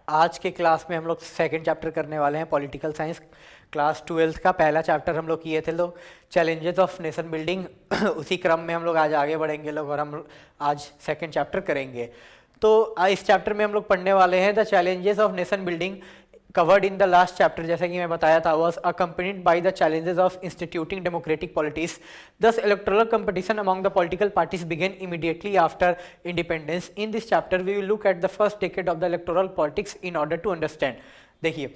आज के क्लास में हम लोग सेकंड चैप्टर करने वाले हैं पॉलिटिकल साइंस। क्लास 12th का पहला चैप्टर हम लोग किए थे लोग चैलेंजेस ऑफ नेशन बिल्डिंग। उसी क्रम में हम लोग आज आगे बढ़ेंगे लोग और हम आज सेकंड चैप्टर करेंगे। तो इस चैप्टर में हम लोग पढ़ने वाले हैं the challenges of nation building covered in the last chapter, जैसे कि मैं बताया था, was accompanied by the challenges of instituting democratic polities. Thus, electoral competition among the political parties began immediately after independence. In this chapter, we will look at the first decade of the electoral politics in order to understand. देखिए,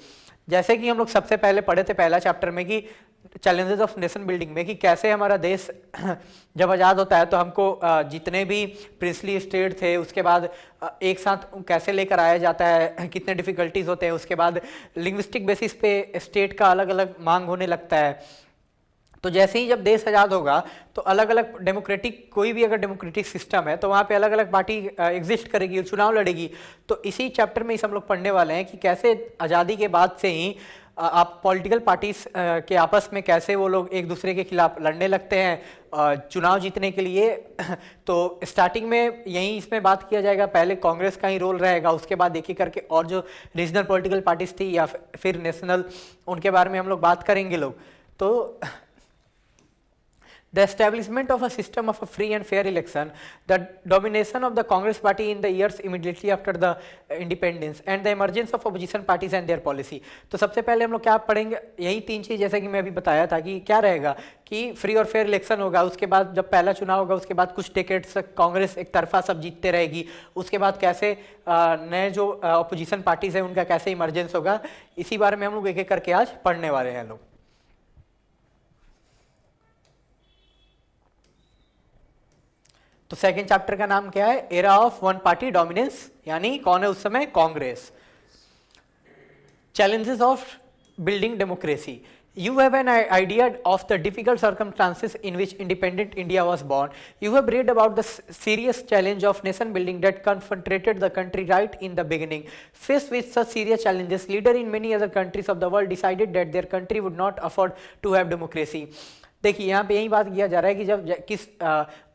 जैसे कि हम लोग सबसे पहले पढ़े थे पहला चैप्टर में कि चैलेंजेस ऑफ नेशन बिल्डिंग में कि कैसे हमारा देश जब आज़ाद होता है तो हमको जितने भी प्रिंसली स्टेट थे उसके बाद एक साथ कैसे लेकर आया जाता है, कितने डिफिकल्टीज होते हैं, उसके बाद लिंग्विस्टिक बेसिस पे स्टेट का अलग अलग मांग होने लगता है। तो जैसे ही जब देश आज़ाद होगा तो अलग अलग डेमोक्रेटिक, कोई भी अगर डेमोक्रेटिक सिस्टम है तो वहाँ पे अलग अलग पार्टी एग्जिस्ट करेगी और चुनाव लड़ेगी। तो इसी चैप्टर में इस हम लोग पढ़ने वाले हैं कि कैसे आज़ादी के बाद से ही आप पॉलिटिकल पार्टीज के आपस में कैसे वो लोग एक दूसरे के खिलाफ लड़ने लगते हैं चुनाव जीतने के लिए। तो स्टार्टिंग में यही इसमें बात किया जाएगा, पहले कांग्रेस का ही रोल रहेगा, उसके बाद एक एक करके और जो रीजनल पॉलिटिकल पार्टीज थी या फिर नेशनल, उनके बारे में हम लोग बात करेंगे लोग। तो the establishment of a system of a free and fair election, the domination of the Congress party in the years immediately after the independence and the emergence of opposition parties and their policy। तो सबसे पहले हम लोग क्या पढ़ेंगे, यही तीन चीज़ जैसे कि मैं अभी बताया था कि क्या रहेगा कि फ्री और फेयर इलेक्शन होगा, उसके बाद जब पहला चुनाव होगा उसके बाद कुछ डेकेड्स तक कांग्रेस एक तरफा सब जीतते रहेगी, उसके बाद कैसे नए जो अपोजिशन पार्टीज हैं उनका कैसे इमरजेंस होगा, इसी बारे में हम लोग एक एक करके आज पढ़ने वाले हैं लोग। तो सेकंड चैप्टर का नाम क्या है, era of one party dominance, यानी कौन है उस समय, Congress. Challenges of building democracy. You have an idea of the difficult circumstances in which independent India was born. You have read about the serious challenge of nation building that confronted the country right in the beginning. Faced with such serious challenges, leaders in many other countries of the world decided that their country would not afford to have democracy. देखिए यहाँ पे यही बात किया जा रहा है कि जब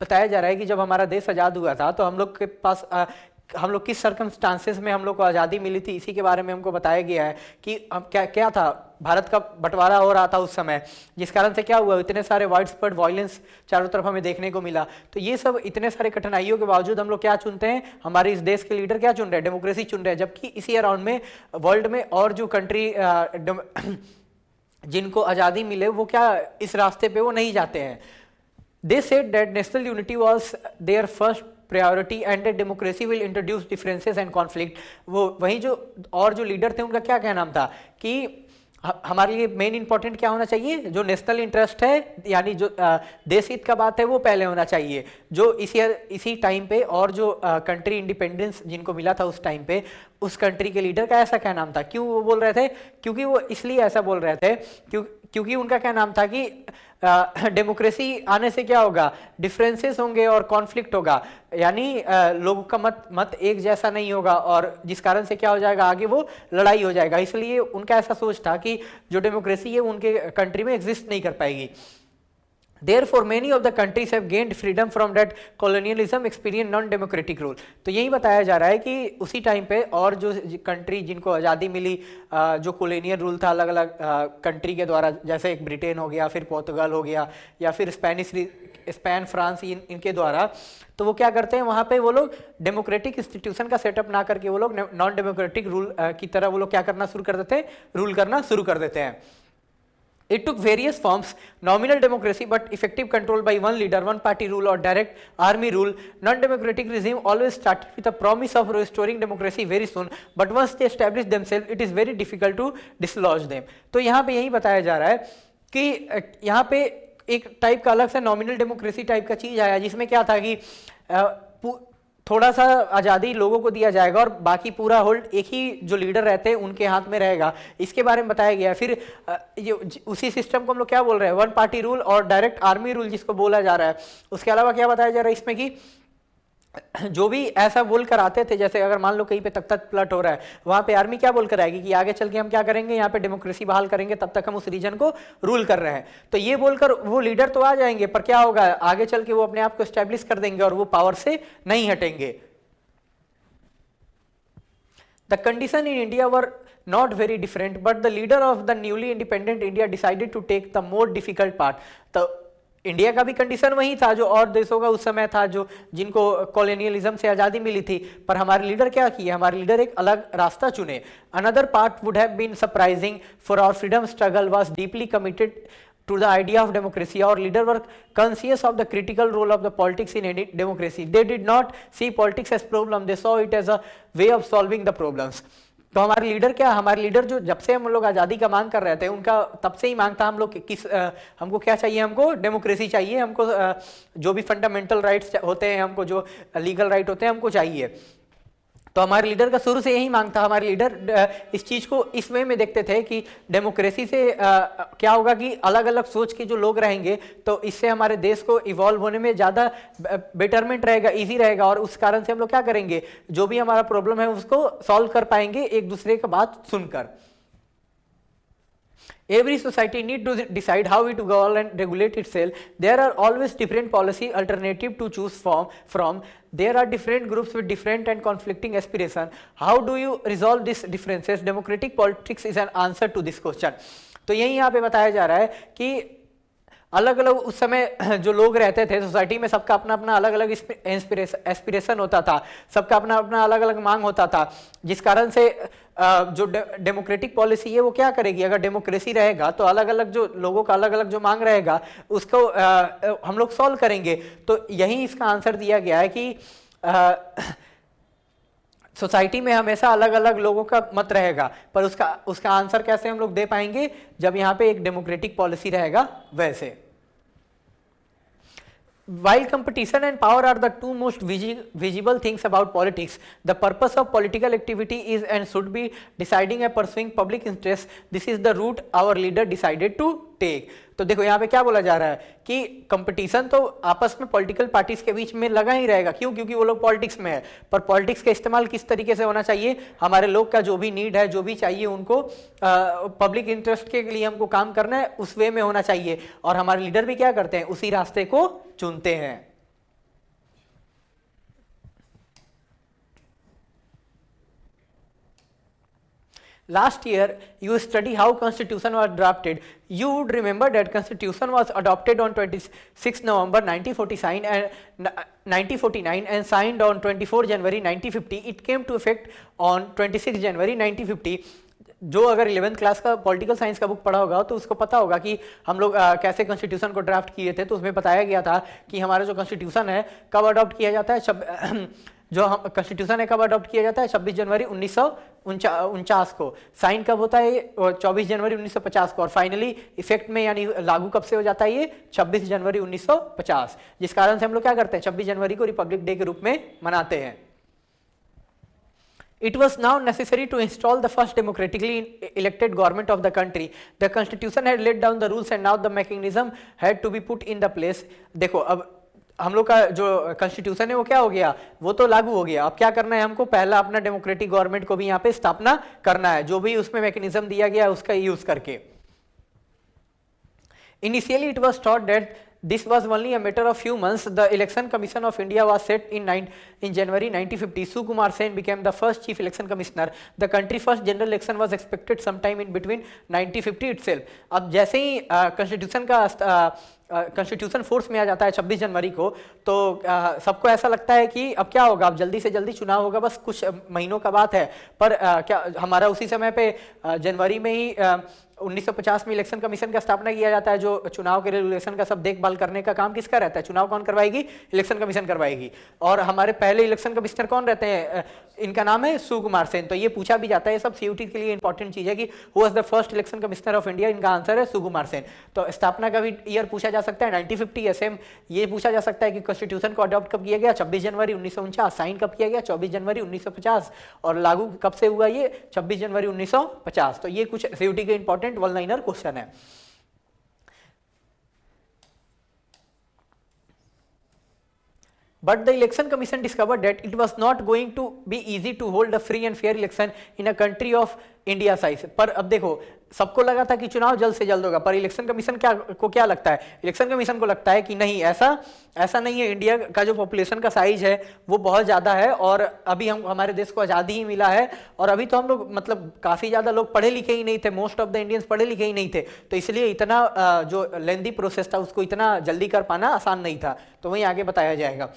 बताया जा रहा है कि जब हमारा देश आज़ाद हुआ था तो हम लोग के पास हम लोग किस सर्कमस्टांसेस में हम लोग को आज़ादी मिली थी, इसी के बारे में हमको बताया गया है कि क्या क्या था, भारत का बंटवारा हो रहा था उस समय, जिस कारण से क्या हुआ, इतने सारे वाइड स्प्रेड वायलेंस चारों तरफ हमें देखने को मिला। तो ये सब इतने सारे कठिनाइयों के बावजूद हम लोग क्या चुनते हैं, हमारे इस देश के लीडर क्या चुन रहे हैं, डेमोक्रेसी चुन रहे हैं। जबकि इसी अराउंड में वर्ल्ड में और जो कंट्री जिनको आज़ादी मिले वो क्या इस रास्ते पे वो नहीं जाते हैं। They said that national unity was their first priority and democracy will introduce differences and conflict. वो वही जो और जो लीडर थे उनका क्या कहना था कि हमारे लिए मेन इंपॉर्टेंट क्या होना चाहिए, जो नेशनल इंटरेस्ट है यानी जो देश हित का बात है वो पहले होना चाहिए। जो इसी टाइम पे और जो कंट्री इंडिपेंडेंस जिनको मिला था उस टाइम पे उस कंट्री के लीडर का ऐसा क्या नाम था, क्यों वो बोल रहे थे, क्योंकि वो इसलिए ऐसा बोल रहे थे क्योंकि उनका क्या नाम था कि डेमोक्रेसी आने से क्या होगा, डिफरेंसेस होंगे और कॉन्फ्लिक्ट होगा, यानी लोगों का मत एक जैसा नहीं होगा और जिस कारण से क्या हो जाएगा, आगे वो लड़ाई हो जाएगा। इसलिए उनका ऐसा सोच था कि जो डेमोक्रेसी है उनके कंट्री में एग्जिस्ट नहीं कर पाएगी। Therefore, many of the countries have gained freedom from that colonialism experience non-democratic rule। तो यही बताया जा रहा है कि उसी टाइम पे और जो कंट्री जिनको आज़ादी मिली, जो कोलोनियल रूल था अलग अलग कंट्री के द्वारा, जैसे एक ब्रिटेन हो गया, फिर पोर्तुगाल हो गया, या फिर स्पेन फ्रांस इनके द्वारा, तो वो क्या करते हैं वहाँ पे वो लोग डेमोक्रेटिक इंस्टीट्यूशन का सेटअप ना करके वो लोग नॉन डेमोक्रेटिक रूल की तरह वो लोग क्या करना शुरू कर देते हैं, रूल करना शुरू कर देते हैं। It took various forms: nominal democracy but effective control by one leader, one party rule or direct army rule. Non-democratic regime always started with a promise of restoring democracy very soon, but once they establish themselves, it is very difficult to dislodge them। तो यहाँ पे यही बताया जा रहा है कि यहाँ पे एक टाइप का अलग से नॉमिनल डेमोक्रेसी टाइप का चीज आया, जिसमें क्या था कि थोड़ा सा आज़ादी लोगों को दिया जाएगा और बाकी पूरा होल्ड एक ही जो लीडर रहते हैं उनके हाथ में रहेगा, इसके बारे में बताया गया है। फिर ये उसी सिस्टम को हम लोग क्या बोल रहे हैं, वन पार्टी रूल और डायरेक्ट आर्मी रूल जिसको बोला जा रहा है। उसके अलावा क्या बताया जा रहा है इसमें कि जो भी ऐसा बोल कर आते थे, जैसे अगर मान लो कहीं पे तख्त पलट हो रहा है, वहां पे आर्मी क्या बोल कर आएगी कि आगे चल के हम क्या करेंगे, यहाँ पे डेमोक्रेसी बहाल करेंगे, तब तक हम उस रीजन को रूल कर रहे हैं। तो ये बोलकर वो लीडर तो आ जाएंगे, पर क्या होगा आगे चल के वो अपने आप को एस्टेब्लिश कर देंगे और वो पावर से नहीं हटेंगे। The condition in India were not very different, but the leader of the newly independent India decided to take the more difficult part. तो इंडिया का भी कंडीशन वही था जो और देशों का उस समय था, जो जिनको कॉलोनियलिज्म से आज़ादी मिली थी, पर हमारे लीडर क्या किए, हमारे लीडर एक अलग रास्ता चुने. Another part would have been surprising, for our freedom struggle was deeply committed to the idea of democracy. Our leader were conscious of the critical role of the politics in any democracy. They did not see politics as problem, they saw it as a way of solving the problems. तो हमारे leader क्या, हमारे leader जो जब से हम लोग आज़ादी का मांग कर रहे थे, उनका तब से ही मांग था हम लोग किस हमको क्या चाहिए, हमको डेमोक्रेसी चाहिए, हमको जो भी फंडामेंटल राइट्स होते हैं, हमको जो लीगल राइट होते हैं, हमको चाहिए. तो हमारे लीडर का शुरू से यही मांग था. हमारे लीडर इस चीज़ को इस वे में देखते थे कि डेमोक्रेसी से क्या होगा कि अलग अलग सोच के जो लोग रहेंगे, तो इससे हमारे देश को इवॉल्व होने में ज़्यादा बेटरमेंट रहेगा, इजी रहेगा, और उस कारण से हम लोग क्या करेंगे, जो भी हमारा प्रॉब्लम है उसको सॉल्व कर पाएंगे एक दूसरे की बात सुनकर. Every society need to decide how it govern and regulate itself. There are always different policy alternative to choose from. There are different groups with different and conflicting aspiration. How do you resolve these differences? Democratic politics is an answer to this question. तो यही यहाँ पे बताया जा रहा है कि अलग अलग उस समय जो लोग रहते थे सोसाइटी में, सबका अपना अपना अलग अलग एस्पिरेशन होता था, सबका अपना अपना अलग अलग मांग होता था, जिस कारण से जो डेमोक्रेटिक पॉलिसी है वो क्या करेगी, अगर डेमोक्रेसी रहेगा तो अलग अलग जो लोगों का अलग अलग जो मांग रहेगा उसको हम लोग सॉल्व करेंगे. तो यही इसका आंसर दिया गया है कि सोसाइटी में हमेशा अलग अलग लोगों का मत रहेगा, पर उसका आंसर कैसे हम लोग दे पाएंगे, जब यहाँ पे एक डेमोक्रेटिक पॉलिसी रहेगा वैसे. While competition and power are the two most visible things about politics, the purpose of political activity is and should be deciding and pursuing public interest. This is the route our leader decided to take. तो देखो यहाँ पे क्या बोला जा रहा है कि कंपटीशन तो आपस में पॉलिटिकल पार्टीज के बीच में लगा ही रहेगा. क्यों? क्योंकि वो लोग पॉलिटिक्स में है, पर पॉलिटिक्स का इस्तेमाल किस तरीके से होना चाहिए, हमारे लोग का जो भी नीड है, जो भी चाहिए उनको पब्लिक इंटरेस्ट के लिए हमको काम करना है, उस वे में होना चाहिए. और हमारे लीडर भी क्या करते हैं, उसी रास्ते को चुनते हैं. Last year, you study how Constitution was drafted. You would remember that Constitution was adopted on 26 November 1949 and signed on 24 January 1950. It came to effect on 26 January 1950. जो अगर 11th क्लास का पॉलिटिकल साइंस का book पढ़ा होगा तो उसको पता होगा कि हम लोग कैसे कॉन्स्टिट्यूशन को ड्राफ्ट किए थे. तो उसमें बताया गया था कि हमारा जो कॉन्स्टिट्यूशन है कब अडॉप्ट किया जाता है, जो हम कॉन्स्टिट्यूशन है कब अडॉप्ट किया जाता है, 26 जनवरी 1949 को. साइन कब होता है, 24 जनवरी 1950 को. और फाइनली इफेक्ट में यानी लागू कब से हो जाता है, ये 26 जनवरी 1950. जिस कारण से हम लोग क्या करते हैं, 26 जनवरी को रिपब्लिक डे के रूप में मनाते हैं. It was now necessary to install the first democratically elected government of the country. The constitution had laid down the rules and now the mechanism had to be put in the place. देखो अब हम लोग का जो constitution है वो क्या हो गया, वो तो लागू हो गया. अब क्या करना है हमको, पहला अपना डेमोक्रेटिक गवर्नमेंट को भी यहाँ पे स्थापना करना है, जो भी उसमें मैकेनिज्म दिया गया उसका यूज करके. Initially it was thought that this was only a matter of few months. The Election Commission of India was set in January 1950. Sukumar Sen became the first Chief Election Commissioner. The country first general election was expected sometime in between 1950 itself. अब जैसे ही constitution force में आ जाता है 26 जनवरी को, तो सबको ऐसा लगता है कि अब क्या होगा, अब जल्दी से जल्दी चुनाव होगा, बस कुछ महीनों का बात है. पर क्या हमारा उसी समय पे जनवरी में ही 1950 में इलेक्शन कमीशन का स्थापना किया जाता है, जो चुनाव के रेगुलेशन का सब देखभाल करने का काम किसका रहता है, चुनाव कौन करवाएगी, इलेक्शन कमीशन करवाएगी. और हमारे पहले इलेक्शन कमिश्नर कौन रहते हैं, इनका नाम है सुकुमार सेन. तो ये पूछा भी जाता है, सब सीयूटी के लिए इंपॉर्टेंट चीज है कि who was the first election commissioner of India. इनका आंसर है सुकुमार सेन. तो स्थापना का भी ईयर पूछा जा सकता है 1950. ऐसे ये पूछा जा सकता है कि कॉन्स्टिट्यूशन को अडॉप्ट कब किया गया, 26 जनवरी 1949. साइन कब किया गया, 24 जनवरी 1950. और लागू कब से हुआ, ये 26 जनवरी 1950. तो ये कुछ सीयूटी के इंपॉर्टेंट वन लाइनर क्वेश्चन है. But the election commission discovered that it was not going to be easy to hold a free and fair election in a country of India size. पर अब देखो सबको लगा था कि चुनाव जल्द से जल्द होगा, पर इलेक्शन कमीशन क्या लगता है, इलेक्शन कमीशन को लगता है कि नहीं, ऐसा नहीं है। इंडिया का जो पॉपुलेशन का साइज है वो बहुत ज़्यादा है, और अभी हमारे देश को आज़ादी ही मिला है, और अभी तो हम लोग मतलब काफ़ी ज़्यादा लोग पढ़े लिखे ही नहीं थे, मोस्ट ऑफ द इंडियंस पढ़े लिखे ही नहीं थे, तो इसलिए इतना जो लेंदी प्रोसेस था उसको इतना जल्दी कर पाना आसान नहीं था। तो वहीं आगे बताया जाएगा।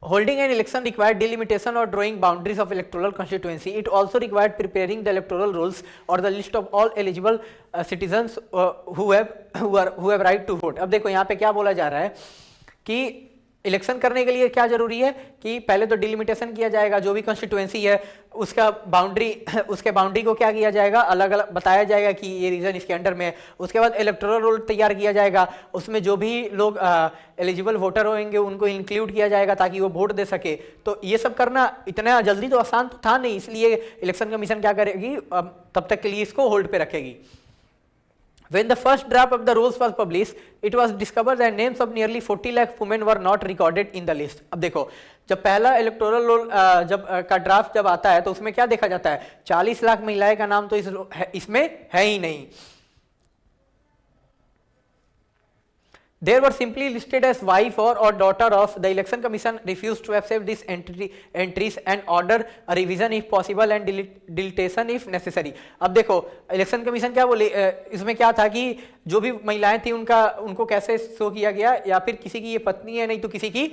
Holding an election required delimitation or drawing boundaries of electoral constituency. It also required preparing the electoral rolls or the list of all eligible citizens who have right to vote. अब देखो यहाँ पे क्या बोला जा रहा है कि इलेक्शन करने के लिए क्या जरूरी है कि पहले तो डिलिमिटेशन किया जाएगा, जो भी कॉन्स्टिट्यूएंसी है उसका उसके बाउंड्री को क्या किया जाएगा, अलग अलग बताया जाएगा कि ये रीजन इसके अंडर में है। उसके बाद इलेक्टोरल रोल तैयार किया जाएगा, उसमें जो भी लोग एलिजिबल वोटर होंगे उनको इंक्लूड किया जाएगा ताकि वो वोट दे सके। तो ये सब करना इतना जल्दी तो आसान तो था नहीं, इसलिए इलेक्शन कमीशन क्या करेगी, तब तक के लिए इसको होल्ड पे रखेगी। When the first draft of the rules was published, it was discovered that names of nearly 40 lakh women were not recorded in the list. अब देखो, जब पहला इलेक्टोरल रोल का ड्राफ्ट जब आता है तो उसमें क्या देखा जाता है, 40 लाख महिलाएं का नाम तो इसमें है ही नहीं। They were simply listed as wife or daughter of. The Election Commission refused to accept these entries and order a revision if possible and deletion if necessary. अब देखो इलेक्शन कमीशन क्या बोले, इसमें क्या था कि जो भी महिलाएं थी उनको कैसे शो किया गया, या फिर किसी की ये पत्नी है नहीं तो किसी की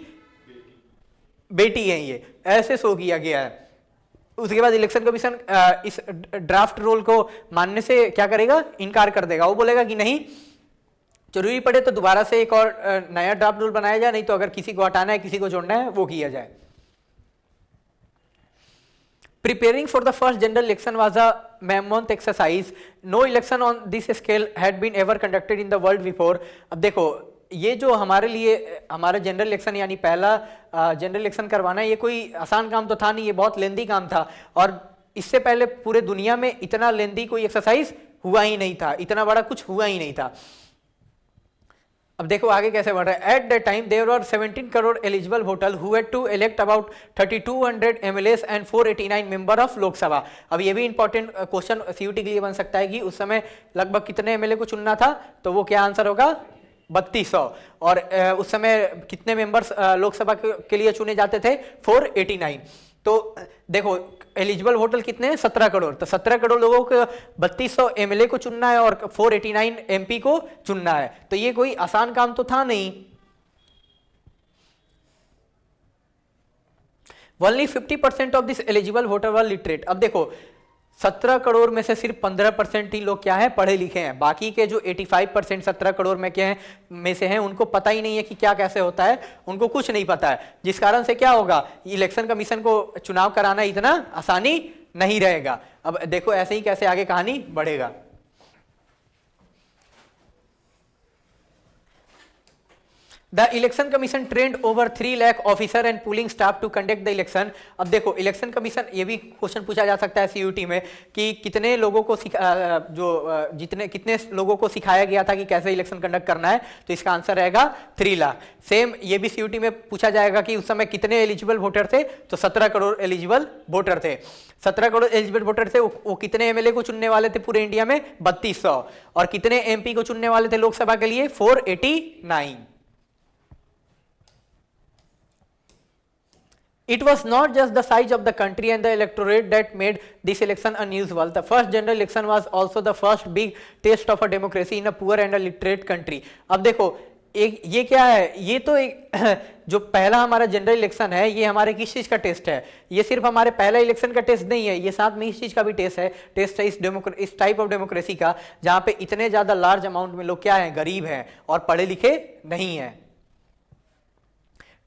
बेटी है, ये ऐसे शो किया गया है। उसके बाद इलेक्शन कमीशन इस ड्राफ्ट रोल को मानने से क्या करेगा, इनकार कर देगा। वो बोलेगा कि नहीं, जरूरी पड़े तो दोबारा से एक और नया ड्राफ्ट रूल बनाया जाए, नहीं तो अगर किसी को हटाना है किसी को जोड़ना है वो किया जाए। Preparing for the first general election was a mammoth exercise. No election on this scale had been ever conducted in the world before. अब देखो ये जो हमारे लिए हमारा जनरल इलेक्शन यानी पहला जनरल इलेक्शन करवाना, ये कोई आसान काम तो था नहीं, ये बहुत लेंदी काम था, और इससे पहले पूरे दुनिया में इतना लेंदी कोई एक्सरसाइज हुआ ही नहीं था, इतना बड़ा कुछ हुआ ही नहीं था। अब देखो आगे कैसे बढ़ रहा है। At that time there were 17 crore eligible voter who had to elect about 3200 MLAs and 489 member of Lok Sabha. अब ये भी इंपॉर्टेंट क्वेश्चन सीयूटी के लिए बन सकता है कि उस समय लगभग कितने एमएलए को चुनना था, तो वो क्या आंसर होगा, 3200। और उस समय कितने मेंबर्स लोकसभा के लिए चुने जाते थे, 489। तो देखो एलिजिबल वोटर कितने हैं, 17 करोड़, तो 17 करोड़ लोगों को 3200 एमएलए को चुनना है और 489 एमपी को चुनना है, तो ये कोई आसान काम तो था नहीं। Only 50% of this eligible voter were literate. अब देखो 17 करोड़ में से सिर्फ 15% ही लोग क्या है, पढ़े लिखे हैं, बाकी के जो 85% 17 करोड़ में क्या है में से हैं उनको पता ही नहीं है कि क्या कैसे होता है, उनको कुछ नहीं पता है, जिस कारण से क्या होगा, इलेक्शन कमीशन को चुनाव कराना इतना आसानी नहीं रहेगा। अब देखो ऐसे ही कैसे आगे कहानी बढ़ेगा। The Election Commission trained over 3 lakh officer and pooling staff to conduct the election. अब देखो इलेक्शन कमीशन, ये भी क्वेश्चन पूछा जा सकता है सीयूटी में कि कितने लोगों को कितने लोगों को सिखाया गया था कि कैसे इलेक्शन कंडक्ट करना है, तो इसका आंसर रहेगा 3 लाख। सेम ये भी सीयूटी में पूछा जाएगा कि उस समय कितने एलिजिबल वोटर थे, तो 17 करोड़ एलिजिबल वोटर थे। 17 करोड़ एलिजिबल वोटर थे, वो कितने एमएलए को चुनने वाले थे पूरे इंडिया में, 3200, और कितने एमपी को चुनने वाले थे लोकसभा के लिए, 489। It was not just the size of the country and the electorate that made this election unusual. The first general election was also the first big test of a democracy in a poor and illiterate country. अब देखो ये क्या है, ये तो एक जो पहला हमारा जनरल इलेक्शन है, ये हमारे किस चीज का टेस्ट है, ये सिर्फ हमारे पहला इलेक्शन का टेस्ट नहीं है, ये साथ में इस चीज का भी टेस्ट है इस टाइप ऑफ डेमोक्रेसी का, जहां पे इतने ज्यादा लार्ज अमाउंट में लोग क्या है, गरीब हैं और पढ़े लिखे नहीं है।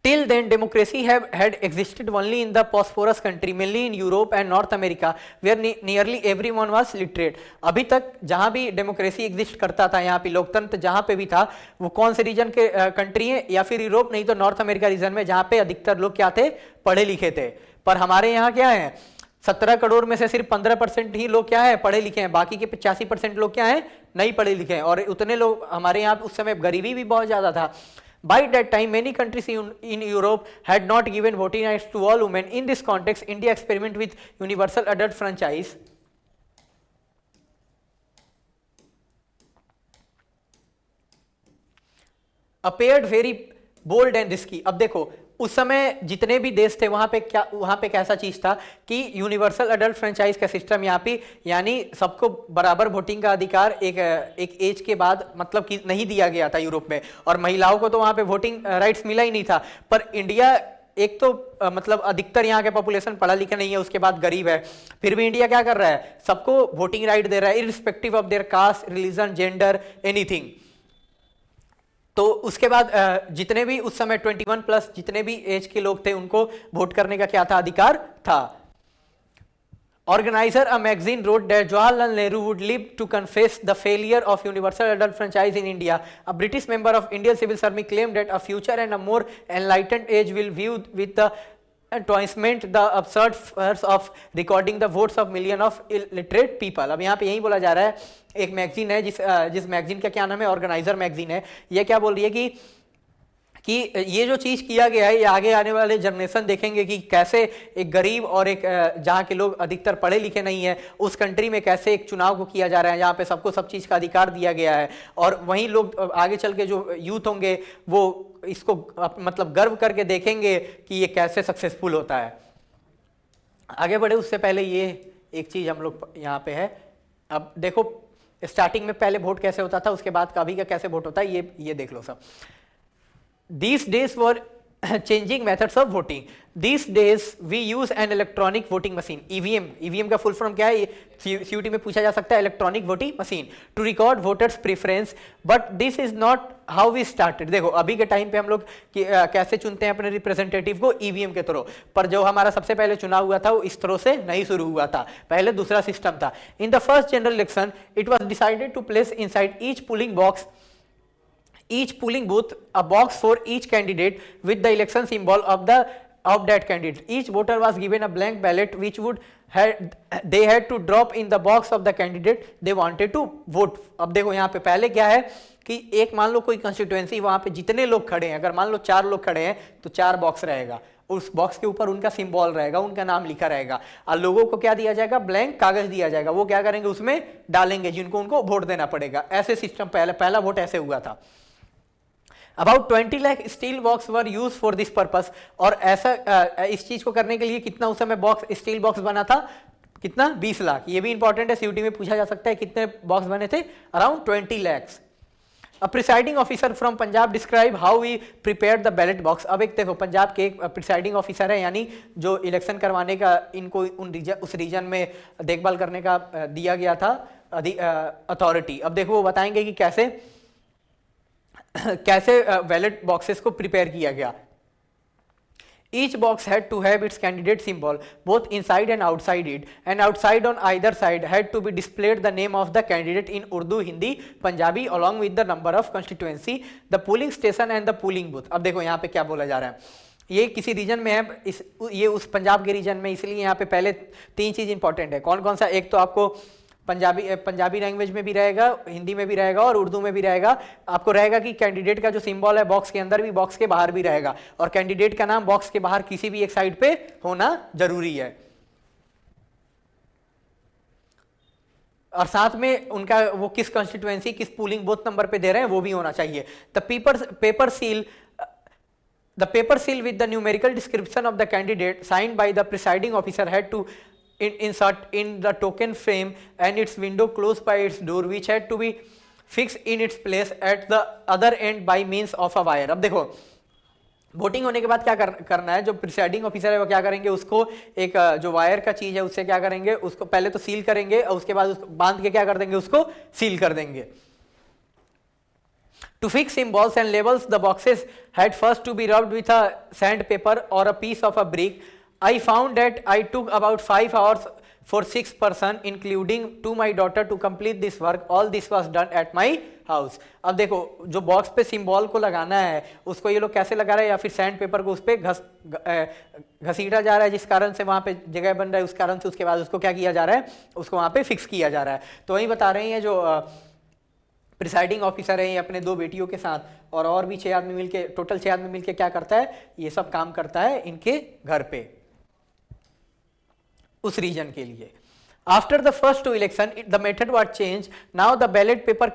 Till then, democracy had existed only in the prosperous country, mainly in Europe and North America, where nearly everyone was literate. अभी तक जहां भी डेमोक्रेसी एग्जिस्ट करता था, यहाँ पे लोकतंत्र जहां पे भी था, वो कौन से रीजन के कंट्री है, या फिर यूरोप नहीं तो नॉर्थ अमेरिका रीजन में, जहां पे अधिकतर लोग क्या थे, पढ़े लिखे थे। पर हमारे यहाँ क्या है, 17 करोड़ में से सिर्फ 15% ही लोग क्या है, पढ़े लिखे हैं, बाकी के 85% लोग क्या है, नहीं पढ़े लिखे हैं, और उतने लोग हमारे यहाँ उस समय गरीबी भी बहुत ज्यादा था। By that time, many countries in Europe had not given voting rights to all women. In this context, India experimented with universal adult franchise. Appeared very bold and risky. अब देखो उस समय जितने भी देश थे वहां पे कैसा चीज था कि यूनिवर्सल अडल्ट फ्रेंचाइज का सिस्टम यहाँ पे, यानी सबको बराबर वोटिंग का अधिकार एक एज के बाद मतलब कि नहीं दिया गया था यूरोप में, और महिलाओं को तो वहां पे वोटिंग राइट्स मिला ही नहीं था। पर इंडिया एक तो मतलब अधिकतर यहाँ के पॉपुलेशन पढ़ा लिखा नहीं है, उसके बाद गरीब है, फिर भी इंडिया क्या कर रहा है, सबको वोटिंग राइट दे रहा है irrespective of their caste, religion, gender, anything. तो उसके बाद जितने भी उस समय 21 प्लस जितने भी एज के लोग थे उनको वोट करने का क्या था, अधिकार था। Organizer a magazine wrote that Jawaharlal Nehru would live to confess the failure of universal adult franchise in India. A British member of Indian Civil Service claimed that a future and a more enlightened age will view with the astonishment the absurd farce of recording the votes of million of illiterate people. अब यहाँ पे यही बोला जा रहा है, एक magazine है जिस मैगजीन का क्या नाम है, ऑर्गेनाइजर मैगजीन है, ये क्या बोल रही है कि ये जो चीज किया गया है ये आगे आने वाले जनरेशन देखेंगे कि कैसे एक गरीब और एक जहाँ के लोग अधिकतर पढ़े लिखे नहीं है उस कंट्री में कैसे एक चुनाव को किया जा रहा है जहाँ पे सबको सब चीज का अधिकार दिया गया है, और वहीं लोग आगे चल के जो यूथ होंगे वो इसको मतलब गर्व करके देखेंगे कि ये कैसे सक्सेसफुल होता है। आगे बढ़े उससे पहले ये एक चीज हम लोग यहाँ पे है, अब देखो स्टार्टिंग में पहले वोट कैसे होता था, उसके बाद अभी का कैसे वोट होता है, ये देख लो सब। These days were changing methods of voting. These days we use an electronic voting machine, EVM. EVM का फुल फॉर्म क्या है, CUT में पूछा जा सकता है, electronic voting machine, to record voters preference, but this is not how we started. देखो अभी के टाइम पे हम लोग कैसे चुनते हैं अपने रिप्रेजेंटेटिव को, ईवीएम के थ्रू, पर जो हमारा सबसे पहले चुनाव हुआ था वो इस तरह से नहीं शुरू हुआ था, पहले दूसरा सिस्टम था। In the first general election it was decided to place inside each polling box, each polling booth, a box for each candidate with the election symbol of that candidate. Each voter was given a blank ballot which they had to drop in the box of the candidate they wanted to vote. अब देखो यहाँ पे पहले क्या है कि एक मान लो कोई कंस्टिट्यूएंसी, वहां पे जितने लोग खड़े हैं, अगर मान लो 4 लोग खड़े हैं तो 4 बॉक्स रहेगा, उस बॉक्स के ऊपर उनका सिंबल रहेगा, उनका नाम लिखा रहेगा, और लोगों को क्या दिया जाएगा, ब्लैंक कागज दिया जाएगा, वो क्या करेंगे उसमें डालेंगे जिनको उनको वोट देना पड़ेगा। ऐसे सिस्टम पहला वोट ऐसे हुआ था। About 20 lakh steel box were use for this purpose, और ऐसा इस चीज को करने के लिए कितना उस समय बॉक्स स्टील बॉक्स बना था, कितना 20 लाख। ये भी इंपॉर्टेंट है, सीयूटी में पूछा जा सकता है कितने बॉक्स बने थे, around 20 lakhs। A presiding officer from Punjab describe how we prepared the ballot box। अब एक देखो पंजाब के एक प्रिसाइडिंग ऑफिसर है, यानी जो इलेक्शन करवाने का इनको उस रीजन में देखभाल करने का दिया गया था अथॉरिटी। अब देखो वो बताएंगे कि कैसे बैलेट बॉक्सेस को प्रिपेयर किया गया। Each box had to have its candidate symbol both inside and outside it, and outside on either side had to be displayed the name of the candidate in Urdu, Hindi, Punjabi along with the number of constituency, the polling station and the polling booth। अब देखो यहाँ पे क्या बोला जा रहा है, ये किसी रीजन में है, ये उस पंजाब के रीजन में, इसलिए यहाँ पे पहले 3 चीज इंपॉर्टेंट है। कौन कौन सा, एक तो आपको पंजाबी लैंग्वेज में भी रहेगा, हिंदी में भी रहेगा और उर्दू में भी रहेगा। आपको रहेगा कि कैंडिडेट का जो सिंबल है बॉक्स के अंदर भी बॉक्स के बाहर भी रहेगा, और कैंडिडेट का नाम बॉक्स के बाहर किसी भी एक साइड पे होना जरूरी है, और साथ में उनका वो किस कॉन्स्टिट्यूएंसी किस पोलिंग बूथ नंबर पे दे रहे हैं वो भी होना चाहिए। The paper seal with the numerical description of the candidate signed by the presiding officer had to insert in the token frame and its window close by its door which had to be fixed in its place at the other end by means of a wire। अब देखो voting होने के बाद क्या करना है, जो presiding officer है वो क्या करेंगे, उसको एक जो वायर का चीज है उससे क्या करेंगे, उसको पहले तो सील करेंगे और उसके बाद उसको बांध के क्या कर देंगे, उसको सील कर देंगे। To fix symbols and labels the boxes had first to be rubbed with a sandpaper or a piece of a brick। I found that I took about 5 hours for 6 person including to my daughter to complete this work। All this was done at my house। अब देखो जो box पे symbol को लगाना है उसको ये लोग कैसे लगा रहे हैं, या फिर सैंड पेपर को उस पे घसीटा जा रहा है जिस कारण से वहां पे जगह बन रहा है, उस कारण से उसके बाद उसको क्या किया जा रहा है, उसको वहां पे फिक्स किया जा रहा है। तो वही बता रहे हैं जो प्रिसाइडिंग ऑफिसर है अपने 2 बेटियों के साथ और भी 6 आदमी मिलके, टोटल 6 आदमी मिलके क्या करता है, ये सब काम करता है इनके घर पे उस रीजन के लिए। After the first two election, the method was changed. Now the ballot paper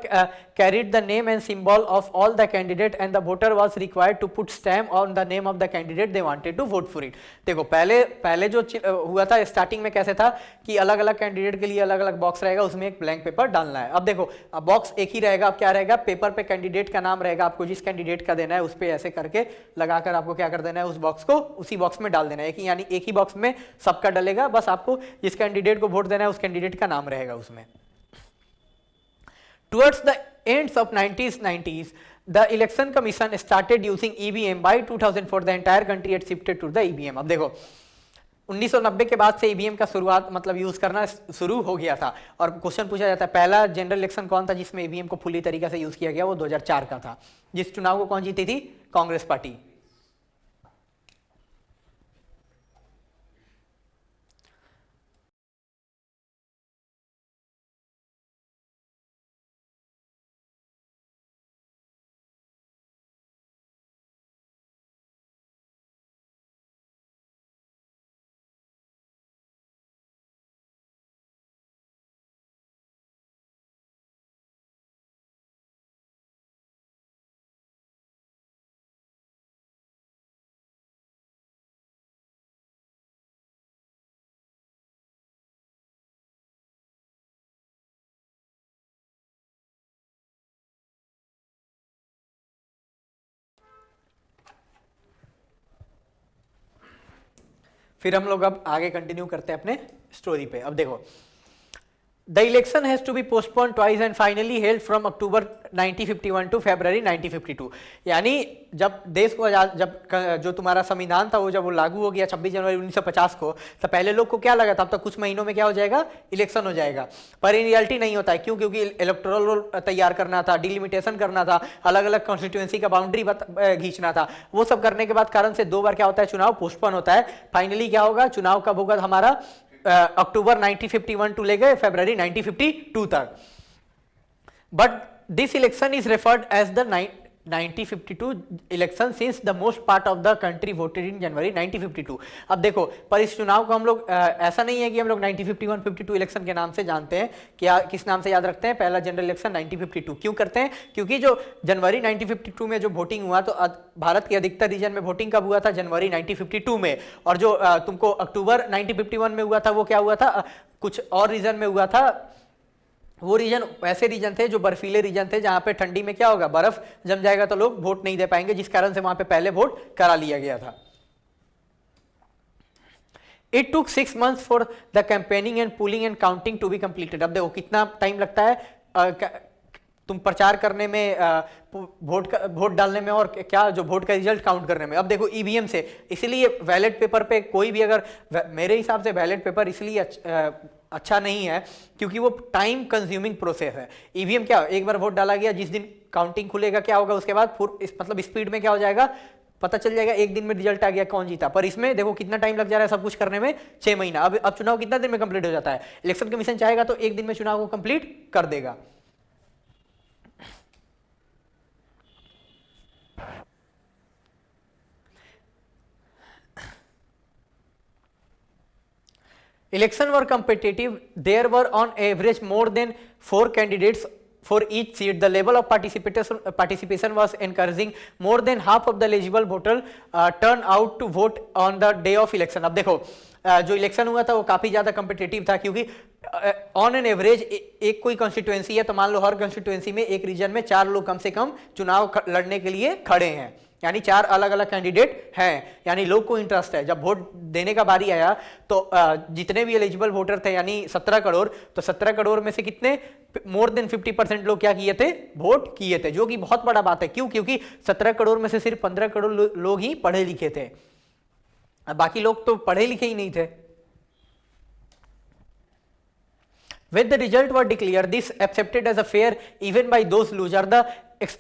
carried the name and symbol of all the candidate, and the voter was required to put stamp on the name of the candidate they wanted to vote for it. देखो पहले जो हुआ था starting में कैसे था कि अलग अलग कैंडिडेट के लिए अलग अलग बॉक्स रहेगा, उसमें एक ब्लैंक पेपर डालना है. अब देखो अब बॉक्स एक ही रहेगा. अब क्या रहेगा, पेपर पे कैंडिडेट का नाम रहेगा, आपको जिस कैंडिडेट का देना है उस पर ऐसे करके लगाकर आपको क्या कर देना है, उस बॉक्स को उसी बॉक्स में डाल देना है. यानी एक ही बॉक्स में सबका डलेगा, बस आपको जिस कैंडिडेट को वोट देना है उस कैंडिडेट का नाम रहेगा उसमें. Towards the ends of 1990s, the election commission started using EVM. By 2004, the entire country had shifted to the EVM. अब देखो 1990 के बाद से EVM का शुरुआत मतलब यूज करना शुरू हो गया था. और क्वेश्चन पूछा जाता है पहला जनरल इलेक्शन कौन था जिसमें EVM को फुली तरीके से यूज किया गया, वो 2004 का था. जिस चुनाव को कौन जीती थी, कांग्रेस पार्टी. फिर हम लोग अब आगे कंटिन्यू करते हैं अपने स्टोरी पे. अब देखो The election has to be postponed twice and finally held from October 1951 to February 1952. यानी जब देश को जब जो तुम्हारा संविधान था वो जब वो लागू हो गया 26 जनवरी 1950 को, तो पहले लोग को क्या लगा था अब तक कुछ महीनों में क्या हो जाएगा, इलेक्शन हो जाएगा. पर इन रियलिटी नहीं होता है. क्यों? क्योंकि इलेक्टोरल रोल तैयार करना था, डिलिमिटेशन करना था, अलग अलग कॉन्स्टिट्यूएंसी का बाउंड्री खींचना था. वो सब करने के बाद कारण से 2 बार क्या होता है, चुनाव पोस्टपोन होता है. फाइनली क्या होगा, चुनाव कब होगा हमारा, अक्टूबर 1951 टू ले गए फरवरी 1952 तक. But this election is referred as the 1952 election since the most part of the country voted in January 1952. अब देखो पर इस चुनाव को हम लोग ऐसा नहीं है कि हम लोग 1951-52 इलेक्शन के नाम से जानते हैं. क्या किस नाम से याद रखते हैं, पहला जनरल इलेक्शन 1952. क्यों करते हैं, क्योंकि जो जनवरी 1952 में जो वोटिंग हुआ तो भारत के अधिकतर रीजन में वोटिंग कब हुआ था, जनवरी 1952 में. और जो तुमको अक्टूबर 1951 में हुआ था वो क्या हुआ था, कुछ और रीजन में हुआ था. वो रीजन ऐसे रीजन थे जो बर्फीले रीजन थे, जहां पे ठंडी में क्या होगा, बर्फ जम जाएगा तो लोग वोट नहीं दे पाएंगे, जिस कारण से वहां पे पहले वोट करा लिया गया था. It took 6 months for the campaigning and polling and counting to be completed. अब देखो कितना टाइम लगता है तुम प्रचार करने में, वोट डालने में, और क्या जो वोट का रिजल्ट काउंट करने में. अब देखो ईवीएम से, इसलिए बैलेट पेपर पे कोई भी अगर, मेरे हिसाब से बैलेट पेपर इसलिए अच्छा नहीं है क्योंकि वो टाइम कंज्यूमिंग प्रोसेस है. ईवीएम क्या, एक बार वोट डाला गया, जिस दिन काउंटिंग खुलेगा क्या होगा उसके बाद मतलब स्पीड में क्या हो जाएगा, पता चल जाएगा, एक दिन में रिजल्ट आ गया कौन जीता. पर इसमें देखो कितना टाइम लग जा रहा है सब कुछ करने में, 6 महीना. अब चुनाव कितना दिन में कंप्लीट हो जाता है, इलेक्शन कमीशन चाहेगा तो एक दिन में चुनाव को कंप्लीट कर देगा. Elections were competitive. There were on average more than 4 candidates for each seat. The level of participation was encouraging. More than half of the eligible voters turn out to vote on the day of election. अब देखो जो election हुआ था वो काफी ज्यादा competitive था, क्योंकि ऑन एन एवरेज एक कोई कॉन्स्टिट्यूएंसी है तो मान लो हर कॉन्स्टिट्यूएंसी में एक रीजन में 4 लोग कम से कम चुनाव लड़ने के लिए खड़े हैं, यानी 4 अलग अलग कैंडिडेट हैं. यानी लोग को इंटरेस्ट है. जब वोट देने का बारी आया तो जितने भी एलिजिबल वोटर थे यानी 17 करोड़, तो 17 करोड़ में से कितने, मोर देन 50% लोग क्या किए थे, वोट किए थे, जो कि बहुत बड़ा बात है. क्यों? क्योंकि 17 करोड़ में से सिर्फ 15 करोड़ लोग ही पढ़े लिखे थे, बाकी लोग तो पढ़े लिखे ही नहीं थे. When the result was declared, this accepted as a fair even by those loser. The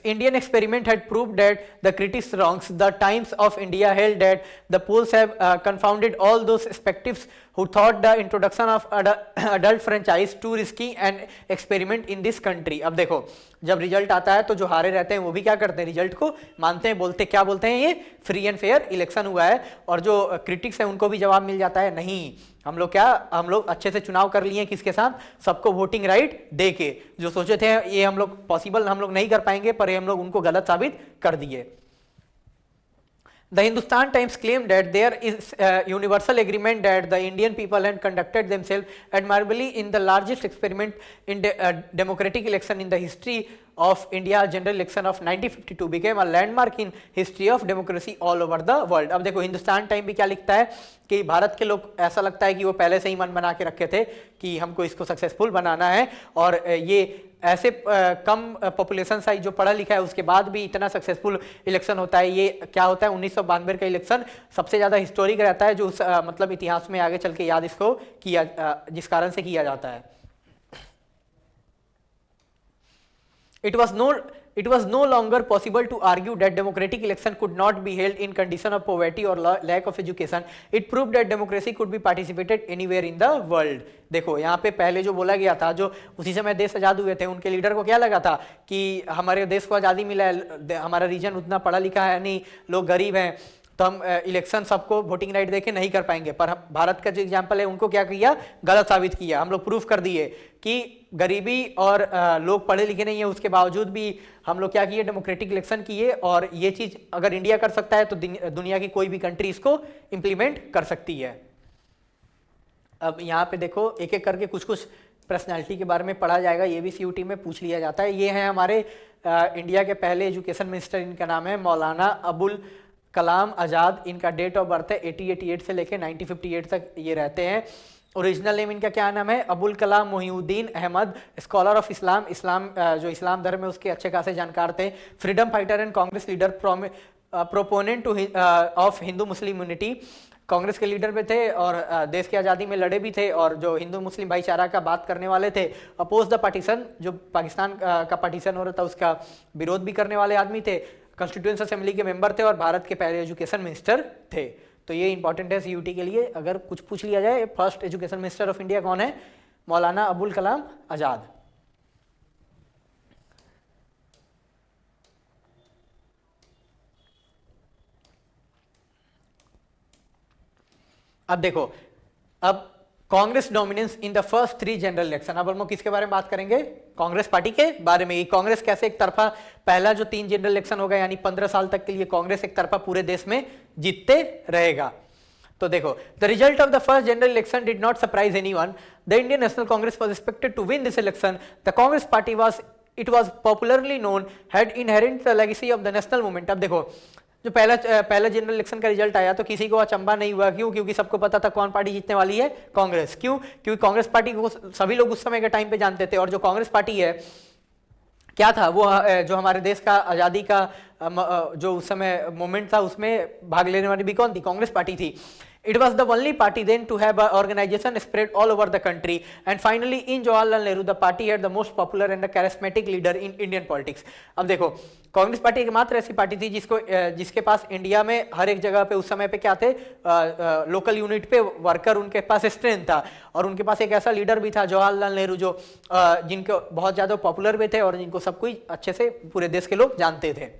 Indian experiment had proved that the critics wrongs. The Times of India held that the polls have confounded all those skeptics who thought the introduction of adult franchise too risky and experiment in this country. अब देखो जब result आता है तो जो हारे रहते हैं वो भी क्या करते हैं, रिजल्ट को मानते हैं, बोलते क्या बोलते हैं, ये फ्री एंड फेयर इलेक्शन हुआ है. और जो क्रिटिक्स है उनको भी जवाब मिल जाता है, नहीं हम लोग अच्छे से चुनाव कर लिए किसके साथ, सबको वोटिंग राइट दे के। जो सोचे थे ये हम लोग पॉसिबल हम लोग नहीं कर पाएंगे, पर हम लोग उनको गलत साबित कर दिए। The Hindustan Times claimed that there is universal agreement that the Indian people had conducted themselves admirably in the largest experiment in democratic election in the history of India. General election of 1952 became a landmark in history of democracy all over the world. अब देखो Hindustan time भी क्या लिखता है कि भारत के लोग, ऐसा लगता है कि वो पहले से ही मन बना के रखे थे कि हमको इसको सक्सेसफुल बनाना है, और ये ऐसे कम पॉपुलेशन साइज जो पढ़ा लिखा है उसके बाद भी इतना सक्सेसफुल इलेक्शन होता है। ये क्या होता है, 1992 का इलेक्शन सबसे ज़्यादा हिस्टोरिक रहता है, जो मतलब इतिहास में आगे चल के याद इसको किया, जिस कारण से किया जाता है। It was no longer possible to argue that democratic election could not be held in condition of poverty or lack of education. It proved that democracy could be participated anywhere in the world. देखो यहाँ पे पहले जो बोला गया था, जो उसी समय देश आज़ाद हुए थे, उनके लीडर को क्या लगा था कि हमारे देश को आज़ादी मिला है, हमारा रीजन उतना पढ़ा लिखा है नहीं, लोग गरीब हैं, तो हम इलेक्शन सबको वोटिंग राइट देके नहीं कर पाएंगे। पर भारत का जो एग्जाम्पल है उनको क्या किया, गलत साबित किया। हम लोग प्रूफ कर दिए कि गरीबी और लोग पढ़े लिखे नहीं है, उसके बावजूद भी हम लोग क्या किए, डेमोक्रेटिक इलेक्शन किए। और ये चीज अगर इंडिया कर सकता है तो दुनिया की कोई भी कंट्री इसको इंप्लीमेंट कर सकती है। अब यहाँ पे देखो एक एक करके कुछ कुछ पर्सनैलिटी के बारे में पढ़ा जाएगा, ये भी सीयूटी में पूछ लिया जाता है। ये है हमारे इंडिया के पहले एजुकेशन मिनिस्टर, इनका नाम है मौलाना अबुल कलाम आज़ाद। इनका डेट ऑफ बर्थ है 1888 से लेकर 1958 तक ये रहते हैं। ओरिजिनल नेम इनका क्या नाम है, Abul Kalam Mohiuddin Ahmad, scholar of Islam, जो इस्लाम धर्म है उसके अच्छे खासे जानकार थे। Freedom fighter and Congress leader, proponent of Hindu Muslim unity, Congress के लीडर भी थे और देश की आज़ादी में लड़े भी थे, और जो हिंदू मुस्लिम भाईचारा का बात करने वाले थे। अपोज द पार्टीशन, जो पाकिस्तान का पार्टीशन हो रहा था उसका विरोध भी करने वाले आदमी थे। कॉन्स्टिट्यूएंसी असेंबली के मेंबर थे और भारत के पहले एजुकेशन मिनिस्टर थे। तो ये इंपॉर्टेंट है सीयूटी के लिए, अगर कुछ पूछ लिया जाए first education minister of India कौन है, मौलाना अबुल कलाम आज़ाद। अब देखो, अब Congress dominance in the first 3 general election. अब हम लोग किसके बारे में बात करेंगे, कांग्रेस पार्टी के बारे में। कांग्रेस कैसे एक तरफा पहला जो 3 जनरल इलेक्शन होगा, यानी 15 साल तक के लिए कांग्रेस एक तरफा पूरे देश में जीतते रहेगा। तो देखो, the result of the first general election did not surprise anyone. The Indian National Congress was expected to win this election. The Congress party was, it was popularly known, had inherent the legacy of the national movement. अब देखो, जो पहला general election का result आया तो किसी को अचंभा नहीं हुआ। क्यों? क्योंकि सबको पता था कौन पार्टी जीतने वाली है, कांग्रेस। क्यों? क्योंकि कांग्रेस पार्टी को सभी लोग उस समय के टाइम पे जानते थे। और जो कांग्रेस पार्टी है क्या था, वो जो हमारे देश का आज़ादी का जो उस समय मोमेंट था उसमें भाग लेने वाली भी कौन थी, कांग्रेस पार्टी थी। It was the only party then to have an organization spread all over the country, and finally in Jawaharlal Nehru the party had the most popular and the charismatic leader in Indian politics. अब देखो, Congress party एकमात्र ऐसी party थी जिसके पास India में हर एक जगह पे उस समय पे क्या थे, लोकल यूनिट पे वर्कर, उनके पास स्ट्रेंथ था, और उनके पास एक ऐसा लीडर भी था जवाहरलाल नेहरू, जो जिनको बहुत ज़्यादा पॉपुलर भी थे और जिनको सब कुछ अच्छे से पूरे देश के लोग जानते थे।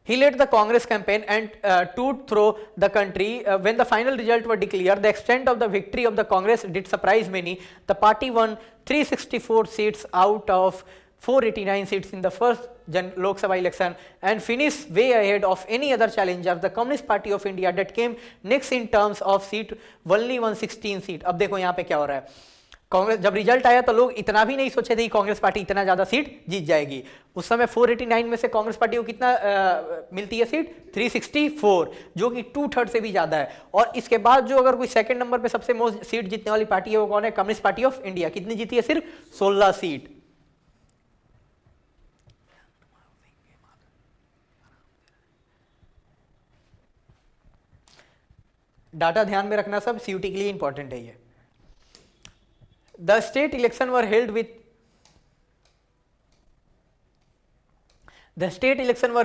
He led the Congress campaign and toured through the country. When the final result were declared, the extent of the victory of the Congress did surprise many. The party won 364 seats out of 489 seats in the first Lok Sabha election and finished way ahead of any other challenger. The Communist Party of India that came next in terms of seat only won 16 seat. अब देखो यहाँ पे क्या हो रहा है, कांग्रेस जब result आया तो लोग इतना भी नहीं सोचे थे कि कांग्रेस पार्टी इतना ज्यादा सीट जीत जाएगी। उस समय 489 में से कांग्रेस पार्टी को कितना मिलती है सीट, 364, जो कि 2/3 से भी ज्यादा है। और इसके बाद जो अगर कोई सेकंड नंबर पे सबसे मोस्ट सीट जीतने वाली पार्टी है वो कौन है, कम्युनिस्ट पार्टी ऑफ इंडिया। कितनी जीती है, सिर्फ 16 सीट। डाटा ध्यान में रखना, सब सीयूटी के लिए इंपॉर्टेंट है ये। The state election were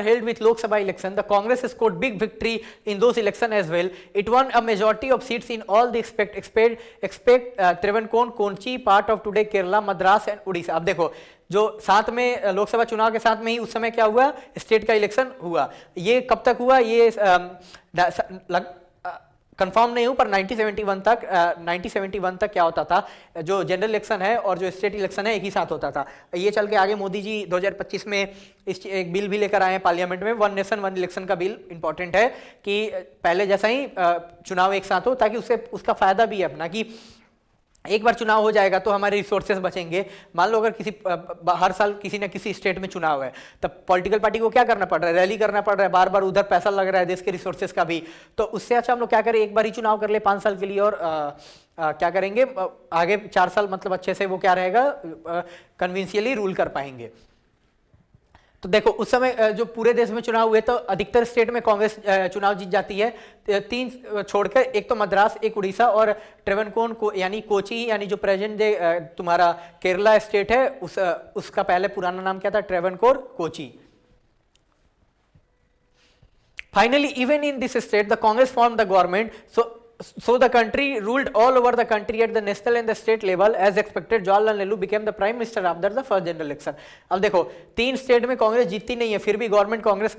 held with Lok Sabha election. The Congress scored big victory in those elections as well. It won a majority of seats in all the expect Travancore, Kochi, part of today Kerala, Madras and Odisha. अब देखो, जो साथ में लोकसभा चुनाव के साथ में ही उस समय क्या हुआ, स्टेट का इलेक्शन हुआ। ये कब तक हुआ, ये कंफर्म नहीं हूं, पर 1971 तक क्या होता था, जो जनरल इलेक्शन है और जो स्टेट इलेक्शन है एक ही साथ होता था। ये चल के आगे मोदी जी 2025 में एक बिल भी लेकर आए हैं पार्लियामेंट में, वन नेशन वन इलेक्शन का बिल। इंपॉर्टेंट है कि पहले जैसा ही चुनाव एक साथ हो, ताकि उससे उसका फायदा भी है अपना, कि एक बार चुनाव हो जाएगा तो हमारे रिसोर्सेज बचेंगे। मान लो अगर किसी हर साल किसी न किसी स्टेट में चुनाव है, तब पॉलिटिकल पार्टी को क्या करना पड़ रहा है, रैली करना पड़ रहा है, बार बार उधर पैसा लग रहा है देश के रिसोर्सेज का भी। तो उससे अच्छा हम लोग क्या करें, एक बार ही चुनाव कर ले 5 साल के लिए, और क्या करेंगे आगे 4 साल, मतलब अच्छे से वो क्या रहेगा, कन्विंशियली रूल कर पाएंगे। तो देखो उस समय जो पूरे देश में चुनाव हुए तो अधिकतर स्टेट में कांग्रेस चुनाव जीत जाती है, 3 छोड़कर, एक तो मद्रास, एक उड़ीसा और ट्रेवनकोर को, यानी कोची, यानी जो प्रेजेंट डे तुम्हारा केरला स्टेट है, उसका पहले पुराना नाम क्या था, Travancore Kochi. Finally even in this state the Congress form the government, so the country ruled all over the country at the national and the state level as expected. Jawaharlal Nehru became the prime minister after the first general election. अब देखो 3 state में कांग्रेस जीतती नहीं है, फिर भी government Congress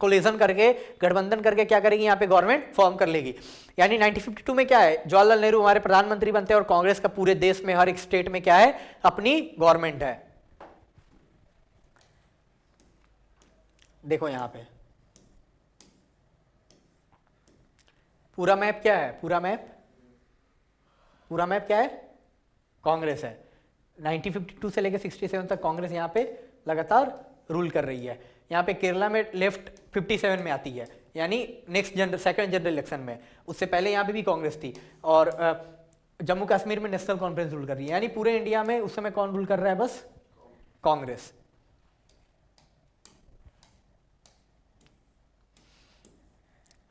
collision करके, गठबंधन करके क्या करेगी, यहाँ पे गवर्नमेंट फॉर्म कर लेगी। यानी 1952 में क्या है, जवाहरलाल नेहरू हमारे प्रधानमंत्री बनते हैं और कांग्रेस का पूरे देश में हर एक स्टेट में क्या है, अपनी गवर्नमेंट है। देखो यहाँ पे पूरा मैप क्या है, पूरा मैप क्या है, कांग्रेस है। 1952 से लेकर 67 तक कांग्रेस यहाँ पे लगातार रूल कर रही है। यहाँ पे केरला में लेफ्ट 57 में आती है, यानी सेकंड जनरल इलेक्शन में। उससे पहले यहाँ पे भी कांग्रेस थी, और जम्मू कश्मीर में नेशनल कॉन्फ्रेंस रूल कर रही है। यानी पूरे इंडिया में उस समय कौन रूल कर रहा है, बस Congress.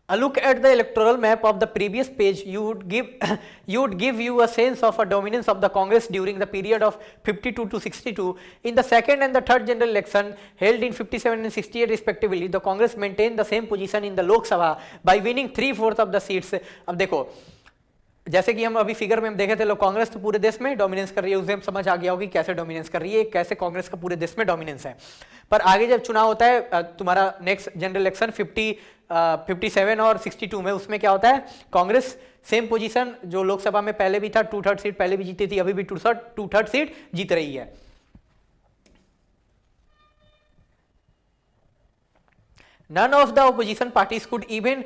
A look at the electoral map of the previous page would give you a sense of a dominance of the Congress during the period of 52 to 62. In the second and the third general election held in 57 and 68 respectively, the Congress maintained the same position in the Lok Sabha by winning 3/4 of the seats. अब देखो जैसे कि हम अभी figure में हम देखे थे, लोग कांग्रेस तो पूरे देश में डोमिनेंस कर रही है, उस दिन समझ आ गया होगी कैसे डोमिनेंस कर रही है, कैसे कांग्रेस का पूरे देश में डोमिनेंस है। पर आगे जब चुनाव होता है तुम्हारा नेक्स्ट जनरल इलेक्शन 57 और 62 में, उसमें क्या होता है, कांग्रेस सेम पोजीशन जो लोकसभा में पहले भी था, 2/3 सीट पहले भी जीती थी, अभी भी 2/3 सीट जीत रही है। None of the opposition parties could even